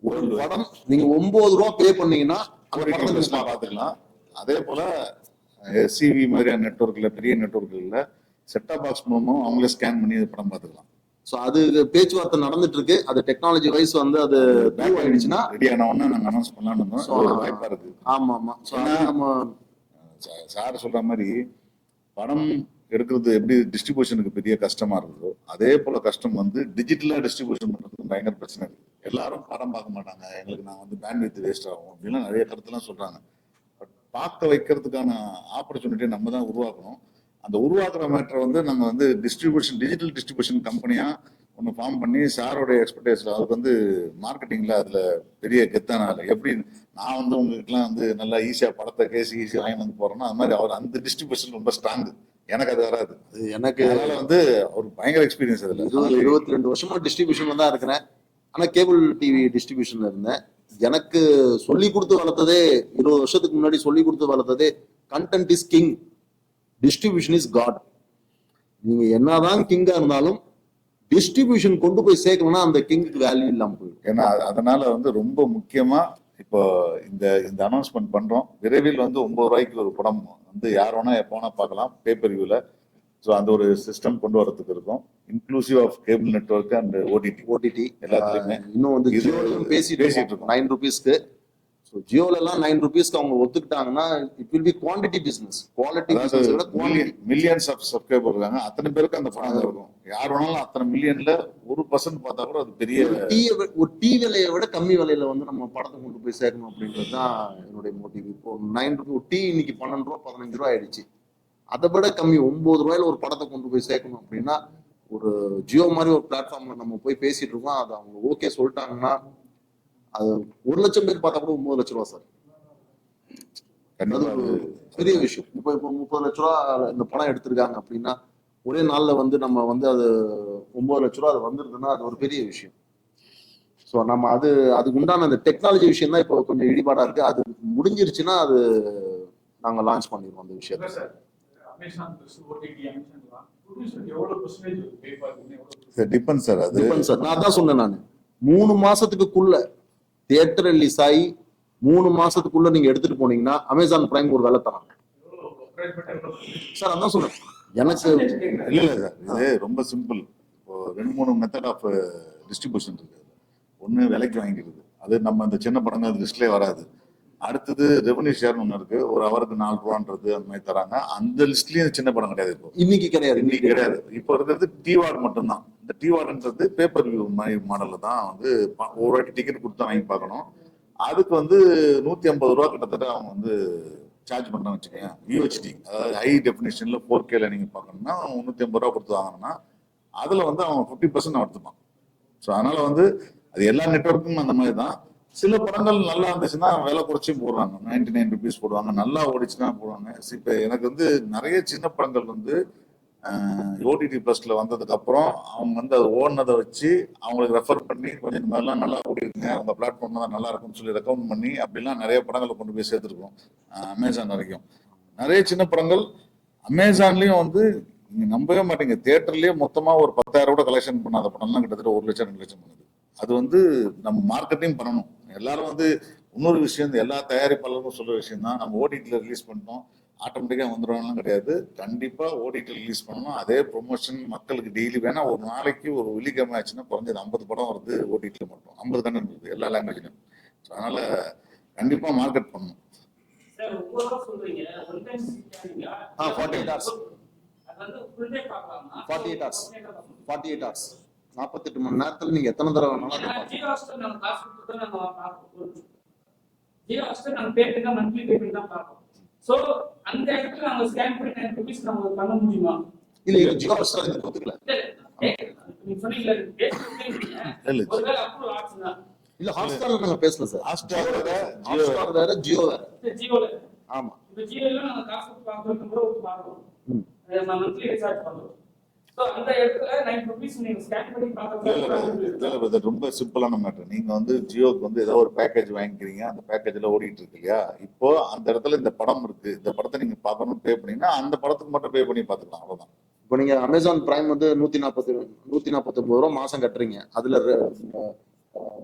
ஒரு படம் நீங்க 9 ரூபா பே பண்ணீங்கன்னா பாத்துக்கலாம். அதே போல சிவி மாதிரியான நெட்வொர்க்ல, பெரிய நெட்வொர்க்ல செட்டாப் பாக்ஸ் மூலமும் அவங்களே ஸ்கேன் பண்ணி படம் பார்த்துக்கலாம். ஸோ அது பேச்சுவார்த்தை நடந்துட்டு இருக்கு. அது டெக்னாலஜி வைஸ் வந்து அது பேக் ஆயிடுச்சுன்னா ரெடி ஆன உடனே நாங்க அனௌன்ஸ் பண்ணலாம்னு வாய்ப்பா இருக்கு. ஆமா. சார் சொல்ற மாதிரி படம் எடுக்கிறது எப்படி டிஸ்ட்ரிபியூஷனுக்கு பெரிய கஷ்டமா இருக்குதோ, அதே போல கஷ்டம் வந்து டிஜிட்டலா டிஸ்ட்ரிபியூஷன் பண்றதுக்கு பயங்கர பிரச்சனை இருக்கு. எல்லாரும் படம் பார்க்க மாட்டாங்க, எங்களுக்கு நான் வந்து பேண்ட்வித் வேஸ்ட் ஆகும் அப்படின்லாம் நிறைய கருத்துலாம் சொல்றாங்க. பட் பார்க்க வைக்கிறதுக்கான ஆப்பர்ச்சுனிட்டியை நம்ம தான் உருவாக்கணும். அந்த உருவாக்குற மேட்டரை வந்து நாங்கள் வந்து டிஜிட்டல் டிஸ்ட்ரிபியூஷன் கம்பெனியா ஒன்று ஃபார்ம் பண்ணி சாரோடைய எக்ஸ்பர்டைஸ்ல அதுக்கு வந்து மார்க்கெட்டிங்ல அதுல பெரிய கெத்தான எப்படி நான் வந்து உங்களுக்குலாம் வந்து நல்லா ஈஸியா படத்தை ஈஸியாக வாங்கி வந்து போறேன்னா, அது மாதிரி அவர் அந்த டிஸ்ட்ரிபியூஷன் ரொம்ப ஸ்ட்ராங். எனக்கு அது வராது. எனக்கு அதனால வந்து ஒரு பயங்கர எக்ஸ்பீரியன்ஸ். அதுல 22 வருஷமா டிஸ்ட்ரிபியூஷன்ல தான் இருக்கிறேன். ஆனா கேபிள் டிவி டிஸ்ட்ரிபியூஷன்ல இருந்தேன். எனக்கு சொல்லி கொடுத்து வளர்த்ததே 20 வருஷத்துக்கு முன்னாடி சொல்லி கொடுத்து வளர்த்ததே content is king, distribution is god. நீங்க என்னதான் கிங்கா இருந்தாலும் டிஸ்ட்ரிபியூஷன் கொண்டு போய் சேர்க்கணும்னா அந்த கிங்க்கு வேல்யூ இல்லாம போயிடும். ஏன்னா அதனால வந்து ரொம்ப முக்கியமா இப்போ இந்த அனௌன்ஸ்மெண்ட் பண்றோம். விரைவில் வந்து 9 ரூபாய்க்கு ஒரு படம் வந்து யார் வேணா எப்போ வேணா பார்க்கலாம் பேப்பர் வியூல. ஸோ அந்த ஒரு சிஸ்டம் கொண்டு வரதுக்கு இருக்கும், inclusive of cable network and OTT எல்லாத்துலயுமே. இன்னும் வந்து ஜியோலையும் பேசிட்டு இருக்கோம் 9 ரூபீஸ்க்கு. ஸோ ஜியோல எல்லாம் 9 ரூபீஸ்க்கு அவங்க ஒத்துக்கிட்டாங்கன்னா it will be quantity business. Quality millions of subscriber இருக்காங்க, அத்தனை பேருக்கு அந்த படம் இருக்கும். யார் வேணாலும் அத்தனை மில்லியன்ல 1% பார்த்தா கூட அது பெரிய ஒரு டீ விலையை விட கம்மி விலையில வந்து நம்ம படத்தை கொண்டு போய் சேர்க்கணும் அப்படின்றது தான் என்னுடைய மோட்டிவ். இப்போ 9 ரூபீ ஒரு டீ இன்னைக்கு 12 ரூபா 15 ரூபா ஆயிடுச்சு. அதை விட கம்மி 9 ரூபாயில ஒரு படத்தை கொண்டு போய் சேர்க்கணும் அப்படின்னா ஒரு ஜியோ மாதிரி ஒரு பிளாட்ஃபார்ம்ல நம்ம போய் பேசிட்டு இருக்கோம். அது அவங்க ஓகே சொல்லிட்டாங்கன்னா அது 1 லட்சம் பேர் பார்த்தா கூட 9 லட்ச ரூபா சார். அது கண்டிப்பா ஒரு பெரிய விஷயம். இப்போ 30 லட்ச ரூபா இந்த படம் எடுத்திருக்காங்க அப்படின்னா ஒரே நாள்ல வந்து நம்ம வந்து அது 9 லட்ச ரூபா அது வந்துருதுன்னா அது ஒரு பெரிய விஷயம். ஸோ நம்ம அதுக்கு உண்டான அந்த டெக்னாலஜி விஷயம் தான் இப்போ கொஞ்சம் இடிபாடா இருக்கு. அது முடிஞ்சிருச்சுன்னா அது நாங்க லான்ச் பண்ணிடுவோம் அந்த விஷயத்தை. Depend sir. அது டிபெண்ட் சார். நான் தான் சொன்னேன், நான் 3 மாசத்துக்குள்ள தியேட்டர் ரிலீஸ் ஆகி 3 மாசத்துக்குள்ள நீங்க எடுத்துட்டு போனீங்கன்னா அமேசான் பிரைம் ஒரு வேலை தராங்க சார். அதான் சொன்னேன் எனக்கு. இல்ல சார், இது ரொம்ப சிம்பிள். இப்போ 2-3 மெத்தட் ஆஃப் டிஸ்ட்ரிபியூஷன் இருக்கு. ஒண்ணு விலைக்கு வாங்கிக்கிறது, அது நம்ம இந்த சின்ன படங்கள் லிஸ்ட்லேயே வராது. அடுத்தது ரெவன்யூ ஷேர்னு ஒன்று இருக்கு, ஒரு ஹவருக்கு 4 ரூபான்றது அந்த மாதிரி தராங்க. அந்த லிஸ்ட்லயும் சின்ன படம் கிடையாது. இப்போ இன்னைக்கு கிடையாது. இப்போ இருக்கிறது டிவார்டு மட்டும்தான். இந்த டிவார்டுன்றது பேப்பர் வியூ மாதிரி மாடல்ல தான் வந்து ஒரு வாட்டி டிக்கெட் கொடுத்தா வாங்கி பார்க்கணும். அதுக்கு வந்து 150 ரூபா கிட்டத்தட்ட அவங்க வந்து சார்ஜ் பண்றான்னு வச்சுக்கோங்க. யூஹெச்டி, அதாவது ஹை டெஃபினேஷன்ல 4Kல நீங்க பார்க்கணும்னா 350 ரூபா கொடுத்து வாங்கினா அதுல வந்து அவன் 50% எடுத்துப்பான். ஸோ அதனால வந்து அது எல்லா நெட்வொர்க்கும் அந்த மாதிரி தான். சில படங்கள் நல்லா இருந்துச்சுன்னா விலை குறைச்சும் போடுறாங்க, 99 ருபீஸ் போடுவாங்க. நல்லா ஓடிச்சுன்னா போடுவாங்க. இப்போ எனக்கு வந்து நிறைய சின்ன படங்கள் வந்து ஓடிடி பிளஸ்ல வந்ததுக்கு அப்புறம் அவங்க வந்து அதை ஓடினதை வச்சு அவங்களுக்கு ரெஃபர் பண்ணி கொஞ்சம் இந்த மாதிரிலாம் நல்லா ஓடிருங்க, அவங்க பிளாட்ஃபார்ம் தான் நல்லா இருக்கும்னு சொல்லி ரெக்கமெண்ட் பண்ணி அப்படிலாம் நிறைய படங்களை கொண்டு போய் சேர்த்துருக்கோம் அமேசான் வரைக்கும். நிறைய சின்ன படங்கள் அமேசான்லயும் வந்து நீங்க நம்பவே மாட்டீங்க, தியேட்டர்லயே மொத்தமா ஒரு 10,000 கூட கலெக்ஷன் பண்ணாத படம்லாம் கிட்டத்தட்ட 1 லட்சம் 2 லட்சம் பண்ணுது. அது வந்து நம்ம மார்க்கெட்டிங் பண்ணணும். எல்லாரும் வந்து இன்னொரு விஷயம், எல்லா தயாரிப்பாளரும் சொல்ற விஷயம் தான், நம்ம ஓடிடியில் ரிலீஸ் பண்ணிட்டோம் ஆட்டோமேட்டிக்காக வந்துடுவாங்கலாம் கிடையாது. கண்டிப்பா ஓடிடியில் ரிலீஸ் பண்ணணும். அதே ப்ரொமோஷன் மக்களுக்கு டெய்லி வேணா, ஒரு நாளைக்கு ஒரு வெள்ளிக்கிழமை ஆச்சுன்னா குறைஞ்சது 50 படம் வருது ஓடிடியில் மட்டும். 50 கண்டென்ட் இருக்குது எல்லா லாங்குவேஜ்லையும். அதனால கண்டிப்பா மார்க்கெட் பண்ணணும். 48 hours. 48 hours. 48 மணி நேரத்துல நீங்க எத்தனை தடவை இல்ல ஜியோ ஹாட்ஸ்டார் இதுக்கு ஒத்துக்கல. இல்ல ஹாட்ஸ்டார்ல நாங்க பேசல சார். ஹாட்ஸ்டார் வேற ஜியோ வேற. ஆமா. ரொம்ப சிம்பிளான மேட்டர். நீங்க வந்து ஜியோக்கு வந்து ஏதோ ஒரு பேக்கேஜ் வாங்கிக்கிறீங்க, அந்த பேக்கேஜ்ல ஓடிட்டு இருக்கு இல்லையா. இப்போ அந்த இடத்துல இந்த படம் இருக்கு, இந்த படத்தை நீங்க பார்க்கணும்னு பே பண்ணீங்கன்னா அந்த படத்துக்கு மட்டும் பே பண்ணி பார்த்துக்கலாம், அவ்வளவுதான். இப்போ நீங்க அமேசான் பிரைம் வந்து 149 ரூபா மாசம் கட்டுறீங்க. அதுல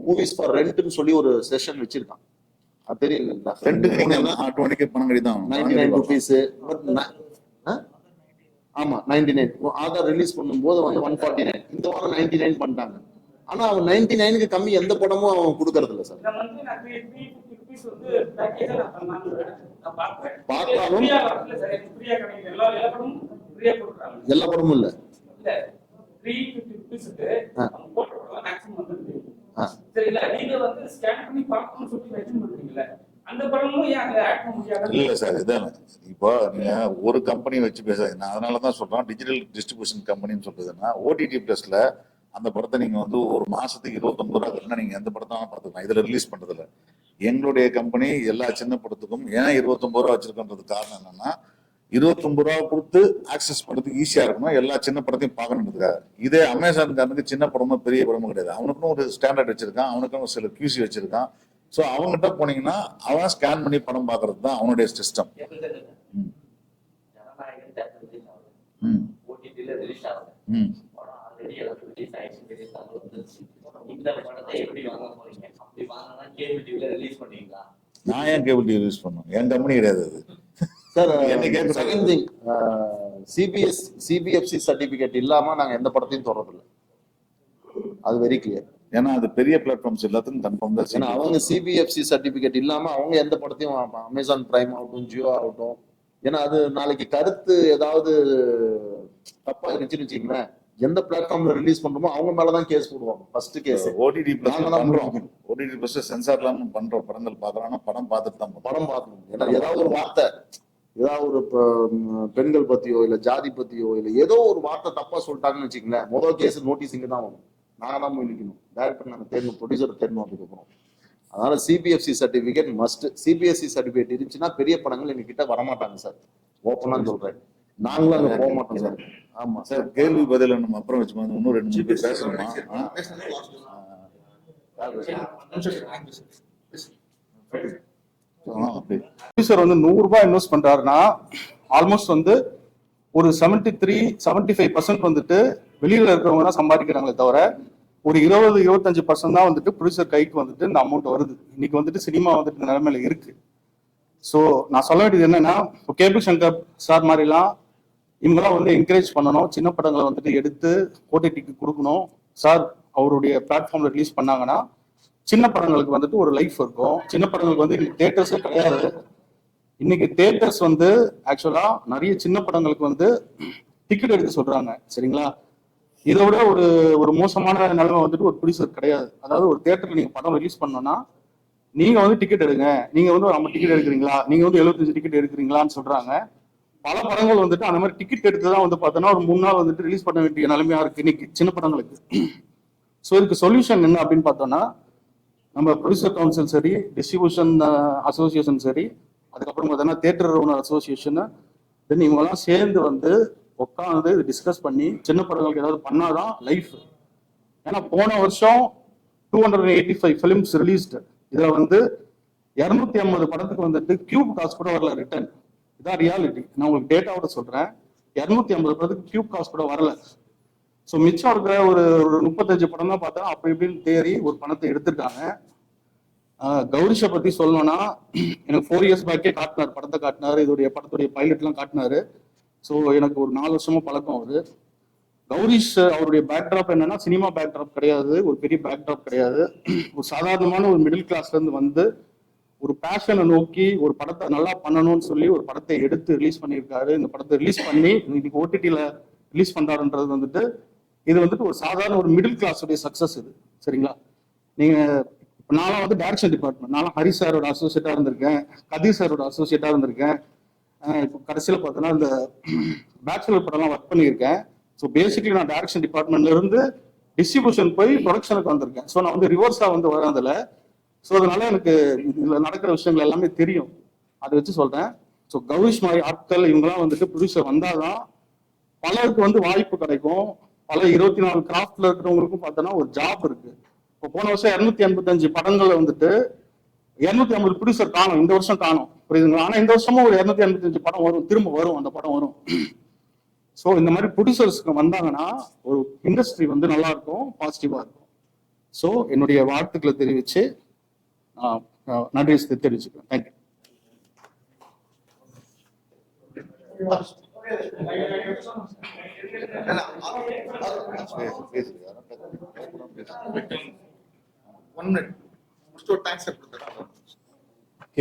மூவிஸ் ஃபார் ரெண்ட்னு சொல்லி ஒரு செஷன் வச்சிருக்கான். அது தெரியல, ஆட்டோமேட்டிக்கா பணம் கடிதான் 99 ருபீஸ். ஆமா 99. ஆதார் ரிலீஸ் பண்ணும்போது வந்து 149. இந்த வாரம் 99 பண்ணிட்டாங்க. ஆனா அவன் 99க்கு கம்மி எந்த படமும் அவன் கொடுக்கறது இல்ல சார். பார்த்தாலும் எல்லா படமும் இல்ல. இல்ல சார், இதான் இப்போ நீங்க ஒரு கம்பெனி வச்சு பேசாது. நான் அதனாலதான் சொல்றேன் டிஜிட்டல் டிஸ்ட்ரிபியூஷன் கம்பெனின்னு சொல்றதுன்னா, ஓடிடி பிளஸ்ல அந்த படத்தை நீங்க வந்து ஒரு மாசத்துக்கு 29 ரூபா கட்டினா நீங்க எந்த படத்தை பார்த்துக்கலாம். இதுல ரிலீஸ் பண்றதுல எங்களுடைய கம்பெனி எல்லா சின்ன படத்துக்கும் ஏன் 29 ரூபா வச்சிருக்கன்றது காரணம் என்னன்னா, 29 ரூபா கொடுத்து ஆக்சஸ் பண்றதுக்கு ஈஸியா இருக்கணும், எல்லா சின்ன படத்தையும் பார்க்கணுன்றதுக்காக. இதே அமேசான்காரனுக்கு சின்ன படமும் பெரிய படமும் கிடையாது. அவனுக்குன்னு ஒரு ஸ்டாண்டர்ட் வச்சிருக்கான், அவனுக்குன்னு சில QC வச்சிருக்கான். ஸோ அவங்ககிட்ட போனீங்கன்னா அவன் ஸ்கேன் பண்ணி படம் பார்க்கறது தான் அவனுடைய சிஸ்டம். நான் ஏன் கேபிள் டிவி ரிலீஸ் பண்ணுவேன்? என் கம்பெனி கிடையாது அது sir. Second thing, CBFC certificate இல்லாம நாங்க எந்த படத்தையும் தொடர்றது இல்லை. அது வெரி கிளியர். ஏன்னா அது பெரிய பிளாட்ஃபார்ம்ஸ் எல்லாத்துக்கும் கன்ஃபார்ம் தான். ஏன்னா அவங்க சிபிஎஃப்சி சர்டிபிகேட் இல்லாம அவங்க எந்த படத்தையும் அமேசான் பிரைம் ஆகட்டும் ஜியோ ஆகட்டும், ஏன்னா அது நாளைக்கு கருத்து ஏதாவது தப்பா இருந்துச்சுன்னு வச்சுக்கீங்களேன், எந்த பிளாட்ஃபார்ம்ல ரிலீஸ் பண்றோமோ அவங்க மேலதான் கேஸ் போடுவாங்க. First case OTT plus censor இல்லாம பண்ற படங்கள் பார்க்கறாங்கன்னா படம் பார்த்துட்டு தான் படம் பார்க்கணும். ஏன்னா ஏதாவது ஒரு வார்த்தை, ஏதாவது ஒரு பெண்கள் பத்தியோ இல்ல ஜாதி பத்தியோ இல்ல ஏதோ ஒரு வார்த்தை தப்பா சொல்லிட்டாங்கன்னு வச்சுக்கீங்களேன், முதல் கேஸ் நோட்டீஸ் இங்க தான் வரும். நாங்க தான் போய் நிக்கணும். டைரக்டர் நாங்க தேடணும், ப்ரொடியூசர் தேடணும். அதுக்கப்புறம் அதனால CBFC certificate must. CBSE certificate இருந்துச்சுன்னா பெரிய படங்கள் எங்க கிட்ட வரமாட்டாங்க சார். ஓப்பனா சொல்றேன், நாங்களும் அங்க போக மாட்டோம் சார். ஆமா சார், கேள்வி பதில நம்ம அப்புறம் வச்சுமா, இன்னும் 2 பேர் பேசணுமா? ப்ரொடியூசர் வந்து 100 ரூபாய் இன்வெஸ்ட் பண்றாருன்னா ஆல்மோஸ்ட் வந்து ஒரு 73-75% வந்துட்டு வெளியில இருக்கிறவங்க தான் சம்பாதிக்கிறாங்களே தவிர ஒரு 20-25% தான் வந்துட்டு ப்ரொடியூசர் கைக்கு வந்துட்டு இந்த அமௌண்ட் வருது. இன்னைக்கு வந்துட்டு சினிமா வந்துட்டு இந்த நிலைமையில இருக்கு. ஸோ நான் சொல்ல வேண்டியது என்னன்னா, கேபி சங்கர் சார் மாதிரிலாம் இவங்கெல்லாம் வந்து என்கரேஜ் பண்ணணும். சின்ன படங்களை வந்துட்டு எடுத்து ஓடிடிக்கு கொடுக்கணும். சார் அவருடைய பிளாட்ஃபார்ம்ல ரிலீஸ் பண்ணாங்கன்னா சின்ன படங்களுக்கு வந்துட்டு ஒரு லைஃப் இருக்கும். சின்ன படங்களுக்கு வந்து இன்னைக்கு தியேட்டர்ஸே கிடையாது. இன்னைக்கு தியேட்டர்ஸ் வந்து ஆக்சுவலா நிறைய சின்ன படங்களுக்கு வந்து டிக்கெட் எடுக்க சொல்றாங்க, சரிங்களா? இதை விட ஒரு மோசமான நிலைமை வந்துட்டு ஒரு ப்ரொடியூசர் கிடையாது. அதாவது ஒரு தியேட்டர்ல நீங்க படம் ரிலீஸ் பண்ணோம்னா நீங்க வந்து டிக்கெட் எடுங்க, நீங்க வந்து ஒரு 50 டிக்கெட் எடுக்கிறீங்களா, நீங்க வந்து 75 டிக்கெட் எடுக்கிறீங்களான்னு சொல்றாங்க. பல படங்கள் வந்துட்டு அந்த மாதிரி டிக்கெட் எடுத்துதான் வந்து பார்த்தோன்னா ஒரு 3 நாள் வந்துட்டு ரிலீஸ் பண்ண வேண்டிய நிலைமையா இருக்கு இன்னைக்கு சின்ன படங்களுக்கு. ஸோ இதுக்கு சொல்யூஷன் என்ன அப்படின்னு பார்த்தோம்னா, நம்ம ப்ரொடியூசர் கவுன்சில் சரி, டிஸ்ட்ரிபியூஷன் அசோசியேஷன் சரி, அதுக்கப்புறம் பார்த்தோன்னா தியேட்டர் ஓனர் அசோசியேஷன், தென் இவங்கெல்லாம் சேர்ந்து வந்து உட்காந்து டிஸ்கஸ் பண்ணி சின்ன படங்களுக்கு ஏதாவது பண்ணாதான் லைஃப். ஏன்னா போன வருஷம் 285 ஃபிலிம்ஸ் ரிலீஸ்டு. இதுல வந்து 250 படத்துக்கு வந்துட்டு கியூப் காசு கூட வரல ரிட்டர்ன். இதான் ரியாலிட்டி. நான் உங்களுக்கு டேட்டாவோட சொல்றேன், 250 படத்துக்கு கியூப் காசு கூட வரல. ஸோ மிச்சம் இருக்கிற ஒரு 35 படம் தான் பார்த்தா அப்படி இப்படின்னு தேறி ஒரு பணத்தை எடுத்துருக்காங்க. கௌரிஷை பத்தி சொல்லணும்னா, எனக்கு 4 இயர்ஸ் பேக்கே காட்டினார், படத்தை காட்டினாரு, படத்துடைய பைலட்லாம் காட்டினாரு. ஸோ எனக்கு ஒரு 4 வருஷமா பழக்கம் ஆகுது. கௌரிஷ் அவருடைய பேக்ட்ராப் என்னன்னா சினிமா பேக்ட்ராப் கிடையாது, ஒரு பெரிய பேக்ட்ராப் கிடையாது. ஒரு சாதாரணமான ஒரு மிடில் கிளாஸ்ல இருந்து வந்து ஒரு பேஷனை நோக்கி ஒரு படத்தை நல்லா பண்ணணும்னு சொல்லி ஒரு படத்தை எடுத்து ரிலீஸ் பண்ணியிருக்காரு. இந்த படத்தை ரிலீஸ் பண்ணி இன்னைக்கு ஓடிடியில ரிலீஸ் பண்றாருன்றது வந்துட்டு இது வந்துட்டு ஒரு சாதாரண ஒரு மிடில் கிளாஸ் உடைய சக்சஸ் இது, சரிங்களா? நீங்க நான்லாம் வந்து டைரக்ஷன் டிபார்ட்மெண்ட், நான்லாம் ஹரி சாரோட அசோசியேட்டா இருந்திருக்கேன், கதீர் சாரோட அசோசியேட்டா இருந்திருக்கேன். இப்போ கடைசியில் பார்த்தோன்னா இந்த பேச்சுலர் படம்லாம் ஒர்க் பண்ணியிருக்கேன். ஸோ பேசிக்கலி நான் டைரக்ஷன் டிபார்ட்மெண்ட்ல இருந்து டிஸ்ட்ரிபியூஷன் போய் ப்ரொடக்ஷனுக்கு வந்திருக்கேன். ஸோ நான் வந்து ரிவர்ஸா வந்து வரேன் அதில். ஸோ அதனால எனக்கு இதில் நடக்கிற விஷயங்கள் எல்லாமே தெரியும். அதை வச்சு சொல்றேன். ஸோ கௌரிஷ் மாதிரி ஆட்கள் இவங்கெல்லாம் வந்துட்டு ப்ரொடியூசர் வந்தாதான் பலருக்கு வந்து வாய்ப்பு கிடைக்கும். பல 24 கிராஃப்ட்ல இருக்கிறவங்களுக்கும் பார்த்தோன்னா ஒரு ஜாப் இருக்கு. இப்போ போன வருஷம் 285 படங்கள்ல வந்துட்டு 250 ப்ரொடியூசர் காணும், இந்த வருஷம் காணும், புரியுதுங்களா? ஆனா இந்த வருஷமும் ஒரு 285 படம் வரும், திரும்ப வரும், அந்த படம் வரும். ஸோ இந்த மாதிரி ப்ரொடியூசர்ஸ்க்கு வந்தாங்கன்னா ஒரு இண்டஸ்ட்ரி வந்து நல்லா இருக்கும், பாசிட்டிவா இருக்கும். ஸோ என்னுடைய வாழ்த்துக்களை தெரிவிச்சு நன்றி தெரிவிச்சுக்கிறேன். தேங்க்யூ.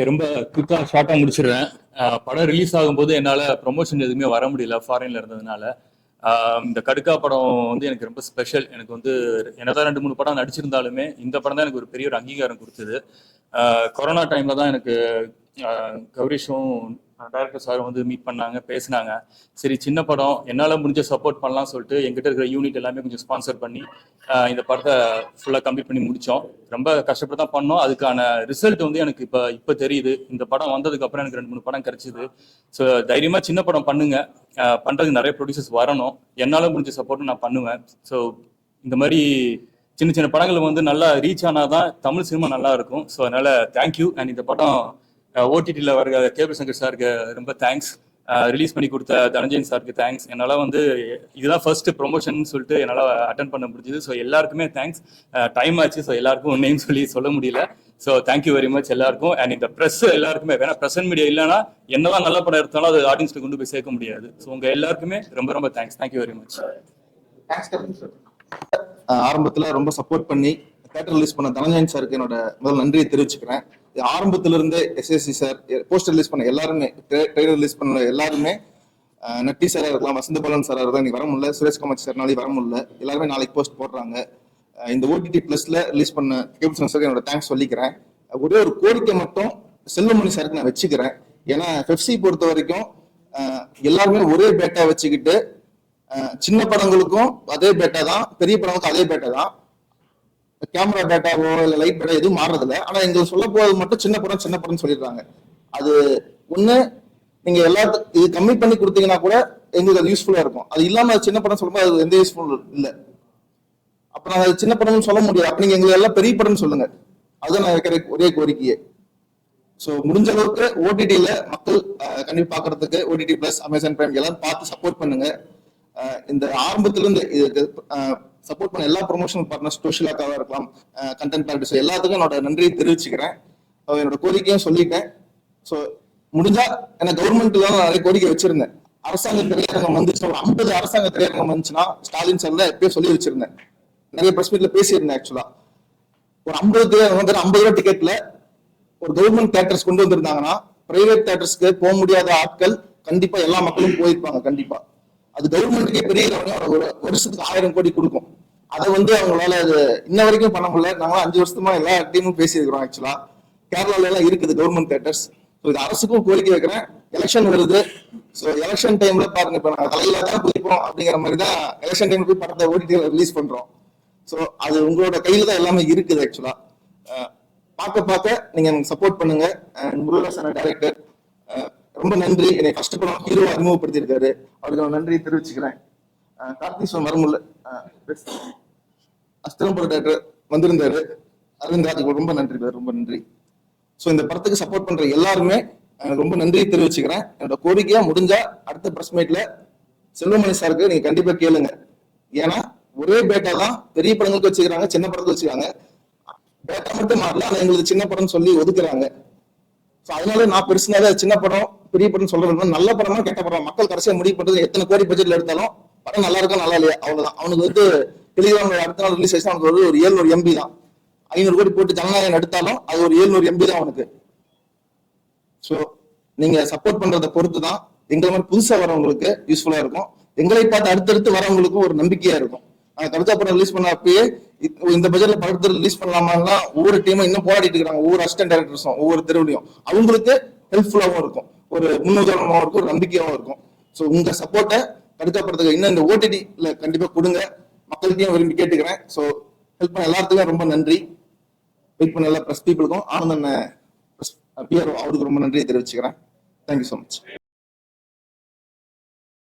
ரொம்ப குயிக்கா ஷார்ட்டா முடிச்சிடுறேன். படம் ரிலீஸ் ஆகும்போது என்னால ப்ரொமோஷன் எதுவுமே வர முடியல, ஃபாரின்ல இருந்ததுனால. இந்த கடுக்கா படம் வந்து எனக்கு ரொம்ப ஸ்பெஷல். எனக்கு வந்து என்னதான் 2-3 படம் நடிச்சிருந்தாலுமே இந்த படம் தான் எனக்கு ஒரு பெரிய ஒரு அங்கீகாரம் கொடுத்தது. கொரோனா டைம்ல தான் எனக்கு கௌரிஷும் டைரக்டர் சாரும் வந்து மீட் பண்ணாங்க, பேசினாங்க. சரி, சின்ன படம், என்னால் முடிஞ்ச சப்போர்ட் பண்ணலாம்னு சொல்லிட்டு எங்கிட்ட இருக்கிற யூனிட் எல்லாமே கொஞ்சம் ஸ்பான்சர் பண்ணி இந்த படத்தை ஃபுல்லாக கம்ப்ளீட் பண்ணி முடித்தோம். ரொம்ப கஷ்டப்பட்டு தான் பண்ணோம். அதுக்கான ரிசல்ட் வந்து எனக்கு இப்போ தெரியுது. இந்த படம் வந்ததுக்கு அப்புறம் எனக்கு 2-3 படம் கிடைச்சிது. ஸோ தைரியமாக சின்ன படம் பண்ணுங்க, பண்ணுறதுக்கு நிறைய ப்ரொடியூசர்ஸ் வரணும். என்னால் முடிஞ்ச சப்போர்ட்டும் நான் பண்ணுவேன். ஸோ இந்த மாதிரி சின்ன சின்ன படங்கள் வந்து நல்லா ரீச் ஆனாதான் தமிழ் சினிமா நல்லா இருக்கும். ஸோ அதனால தேங்க்யூ. அண்ட் இந்த படம் ஓடிடியில் வர கேபி சங்கர் சாருக்கு ரொம்ப தேங்க்ஸ். ரிலீஸ் பண்ணி கொடுத்த தனஞ்சயன் சாருக்கு தேங்க்ஸ். என்னால் வந்து இதுதான் ஃபர்ஸ்ட் ப்ரொமோஷன் சொல்லிட்டு என்னால் அட்டன் பண்ண முடிஞ்சுது. ஸோ எல்லாருக்குமே தேங்க்ஸ். டைம் ஆச்சு, ஸோ எல்லாருக்கும் நேம் சொல்ல முடியல. ஸோ தேங்க்யூ வெரி மச் எல்லாருக்கும். அண்ட் இந்த ப்ரெஸ் எல்லாருக்குமே, வேணா ப்ரெசன்ட் மீடியா இல்லைன்னா என்னதான் நல்ல படம் எடுத்தாலும் அது ஆடியன்ஸ்க்கு கொண்டு போய் சேர்க்க முடியாது. ஸோ உங்கள் எல்லாருக்குமே ரொம்ப ரொம்ப தேங்க்ஸ். Thank you very much. ஆரம்பத்துல ரொம்ப சப்போர்ட் பண்ணி தேட்டர் ரிலீஸ் பண்ண தனஞ்சயன் சாருக்கு என்னோட முதல் நன்றியை தெரிவிச்சுக்கிறேன். ஆரம்பத்துல இருந்து எஸ்எஸ்சி சார், போஸ்டர் ரிலீஸ் பண்ண எல்லாருமே, ட்ரெய்லர் ரிலீஸ் பண்ண எல்லாருமே, நட்டி சாரா இருக்கலாம், வசந்த பாலன் சாரா இருக்கலாம், இன்னைக்கு வர முடியல, சுரேஷ் காமாட்சி சார் நாளைக்கு வர முடியல, எல்லாருமே நாளைக்கு போஸ்ட் போடுறாங்க. இந்த ஓடிடி பிளஸ்ல ரிலீஸ் பண்ண கேபிள் சாருக்கு என்னோட தேங்க்ஸ் சொல்லிக்கிறேன். ஒரே ஒரு கோரிக்கை மட்டும் செல்வமணி சாருக்கு நான் வச்சுக்கிறேன். ஏன்னா பெப்சி பொறுத்த வரைக்கும் எல்லாருமே ஒரே பேட்டா வச்சுக்கிட்டு சின்ன படங்களுக்கும் அதே பேட்டா தான், பெரிய படங்களுக்கும் அதே பேட்டா தான். கேமரா டேட்டாவோ இல்லை லைட் டேட்டா எதுவும் மாறுறதில்ல. ஆனா எங்களுக்கு சொல்ல போறது மட்டும் சின்ன படம் சொல்லிடுறாங்க. அது ஒண்ணு நீங்க எல்லாத்துக்கும் இது கம்மி பண்ணி கொடுத்தீங்கன்னா கூட எங்களுக்கு அது யூஸ்ஃபுல்லா இருக்கும். அது இல்லாம அது சின்ன படம் சொல்லும்போது அது எந்த யூஸ்ஃபுல் இல்லை. அப்ப நாங்க அது சின்ன படம்னு சொல்ல முடியாது. அப்ப நீங்க எங்களுக்கு எல்லாம் பெரிய படம்னு சொல்லுங்க. அதுதான் நான் வைக்கிற ஒரே கோரிக்கையே. ஸோ முடிஞ்ச அளவுக்கு ஓடிடியில மக்கள் கண்டிப்பா பாக்குறதுக்கு ஓடிடி பிளஸ் அமேசான் பிரைம் எல்லாம் பார்த்து சப்போர்ட் பண்ணுங்க. இந்த ஆரம்பத்துல இருந்து இதுக்கு சப்போர்ட் பண்ண எல்லா ப்ரொமோஷனல் பார்ட்னர்ஸ், சோஷியலாக்காக இருக்கலாம், கண்டென்ட் பேரக்டர்ஸ் எல்லாத்துக்கும் என்னோட நன்றியை தெரிவிச்சுக்கிறேன். என்னோட கோரிக்கையும் சொல்லிட்டேன். ஸோ முடிஞ்சா எனக்கு கவர்மெண்ட் தான் நிறைய கோரிக்கை வச்சிருந்தேன். அரசாங்க திரையரங்கம் வந்துச்சுன்னா ஒரு 50 அரசாங்க திரையரங்கம் வந்துச்சுன்னா ஸ்டாலின் சார்ல எப்பயும் சொல்லி வச்சிருந்தேன். நிறைய பிரஸ் மீட்ல பேசியிருந்தேன். ஆக்சுவலா ஒரு 50 ரூபா டிக்கெட்ல ஒரு கவர்மெண்ட் தியேட்டர்ஸ் கொண்டு வந்திருந்தாங்கன்னா பிரைவேட் தியேட்டர்ஸ்க்கு போக முடியாத ஆட்கள் கண்டிப்பா எல்லா மக்களும் போயிருப்பாங்க. கண்டிப்பா அது கவர்மெண்ட்டுக்கே பெரிய ஒரு வருஷத்துக்கு 1000 கோடி கொடுக்கும். அதை அவங்களால அது இன்ன வரைக்கும் பண்ண முடியல. நாங்களும் 5 வருஷமா எல்லா டீமும் பேசியிருக்கிறோம். ஆக்சுவலா கேரளால எல்லாம் இருக்குது கவர்மெண்ட் தியேட்டர்ஸ். இது அரசுக்கும் கோரிக்கை வைக்கிறேன். எலெக்ஷன் வருது. ஸோ எலெக்ஷன் டைம்ல பாருங்க, இப்ப நாங்கள் தலையில தான் குதிப்போம் அப்படிங்கிற மாதிரி தான் எலெக்ஷன் டைம்ல போய் படத்தை ஓடிடியில் ரிலீஸ் பண்றோம். ஸோ அது உங்களோட கையில தான் எல்லாமே இருக்குது. ஆக்சுவலா பார்க்க நீங்க எனக்கு சப்போர்ட் பண்ணுங்க. முருகதாசன் டைரக்டர் ரொம்ப நன்றி. என்னை ஃபர்ஸ்ட் படம் ஹீரோ அறிமுகப்படுத்தியிருக்காரு. அவருக்கு நான் நன்றி தெரிவிச்சுக்கிறேன். கார்த்திஸ்வரன் வரமுல்ல அஸ்திரம்பரம் டைரக்டர் வந்திருந்தாரு. அரவிந்த் ராஜுக்கு ரொம்ப நன்றி, ரொம்ப நன்றி. ஸோ இந்த படத்துக்கு சப்போர்ட் பண்ற எல்லாருமே ரொம்ப நன்றி தெரிவிச்சுக்கிறேன். என்னோட கோரிக்கையா முடிஞ்சா அடுத்த பிரஸ் மீட்ல செல்வமணி சாருக்கு நீங்க கண்டிப்பா கேளுங்க. ஏன்னா ஒரே பேட்டா தான் பெரிய படங்களுக்கு வச்சுக்கிறாங்க, சின்ன படத்துக்கு வச்சுக்கிறாங்க. பேட்டா மட்டும் மாறல, ஆனா எங்களுக்கு சின்ன படம் சொல்லி ஒதுக்குறாங்க. ஸோ அதனால நான் பெருசுனால சின்ன படம் பெரிய படம் சொல்றது நல்ல படமா கெட்ட படம் மக்கள் கடைசியா முடிவு பண்றது. எத்தனை கோடி பட்ஜெட்ல எடுத்தாலும் படம் நல்லா இருக்கா நல்லா இல்லையா அவ்வளவுதான். அவனுக்கு டெலிகிராம் அடுத்த நாள் ரிலீஸ் ஆச்சு அவனுக்கு ஒரு 700 MB தான். 500 கோடி போட்டு ஜனநாயகம் எடுத்தாலும் அது ஒரு 700 MB தான் அவனுக்கு. ஸோ நீங்க சப்போர்ட் பண்றதை பொறுத்து தான் எங்களை மாதிரி புதுசா வரவங்களுக்கு யூஸ்ஃபுல்லா இருக்கும். எங்களை பார்த்து அடுத்தடுத்து வரவங்களுக்கும் ஒரு நம்பிக்கையா இருக்கும். கவிதா படம் ரிலீஸ் பண்ண அப்பயே இந்த பட்ஜெட்ல படத்தை ரிலீஸ் பண்ணலாமா ஒவ்வொரு டீமும் இன்னும் போராடிட்டு இருக்காங்க. ஒவ்வொரு அசிஸ்டன்ட் டைரக்டர்ஸும் ஒவ்வொரு தெருவிலையும் அவங்களுக்கு ஹெல்ப்ஃபுல்லாகவும் இருக்கும், ஒரு முன்னுதாரணமாகவும் இருக்கும், ஒரு நம்பிக்கையாகவும் இருக்கும். ஸோ உங்க சப்போர்ட்டை கவிதா படத்துக்கு இன்னும் இந்த OTT கண்டிப்பா கொடுங்க. மக்கள்கிட்டையும் விரும்பி கேட்டுக்கிறேன். ஸோ ஹெல்ப் பண்ண எல்லாத்துக்கும் ரொம்ப நன்றி. வெயிட் பண்ண எல்லா பிரஸ் பீப்புளுக்கும் ஆனந்தன் பிஆர்ஓ அவருக்கு ரொம்ப நன்றியை தெரிவிச்சுக்கிறேன். Thank you so much.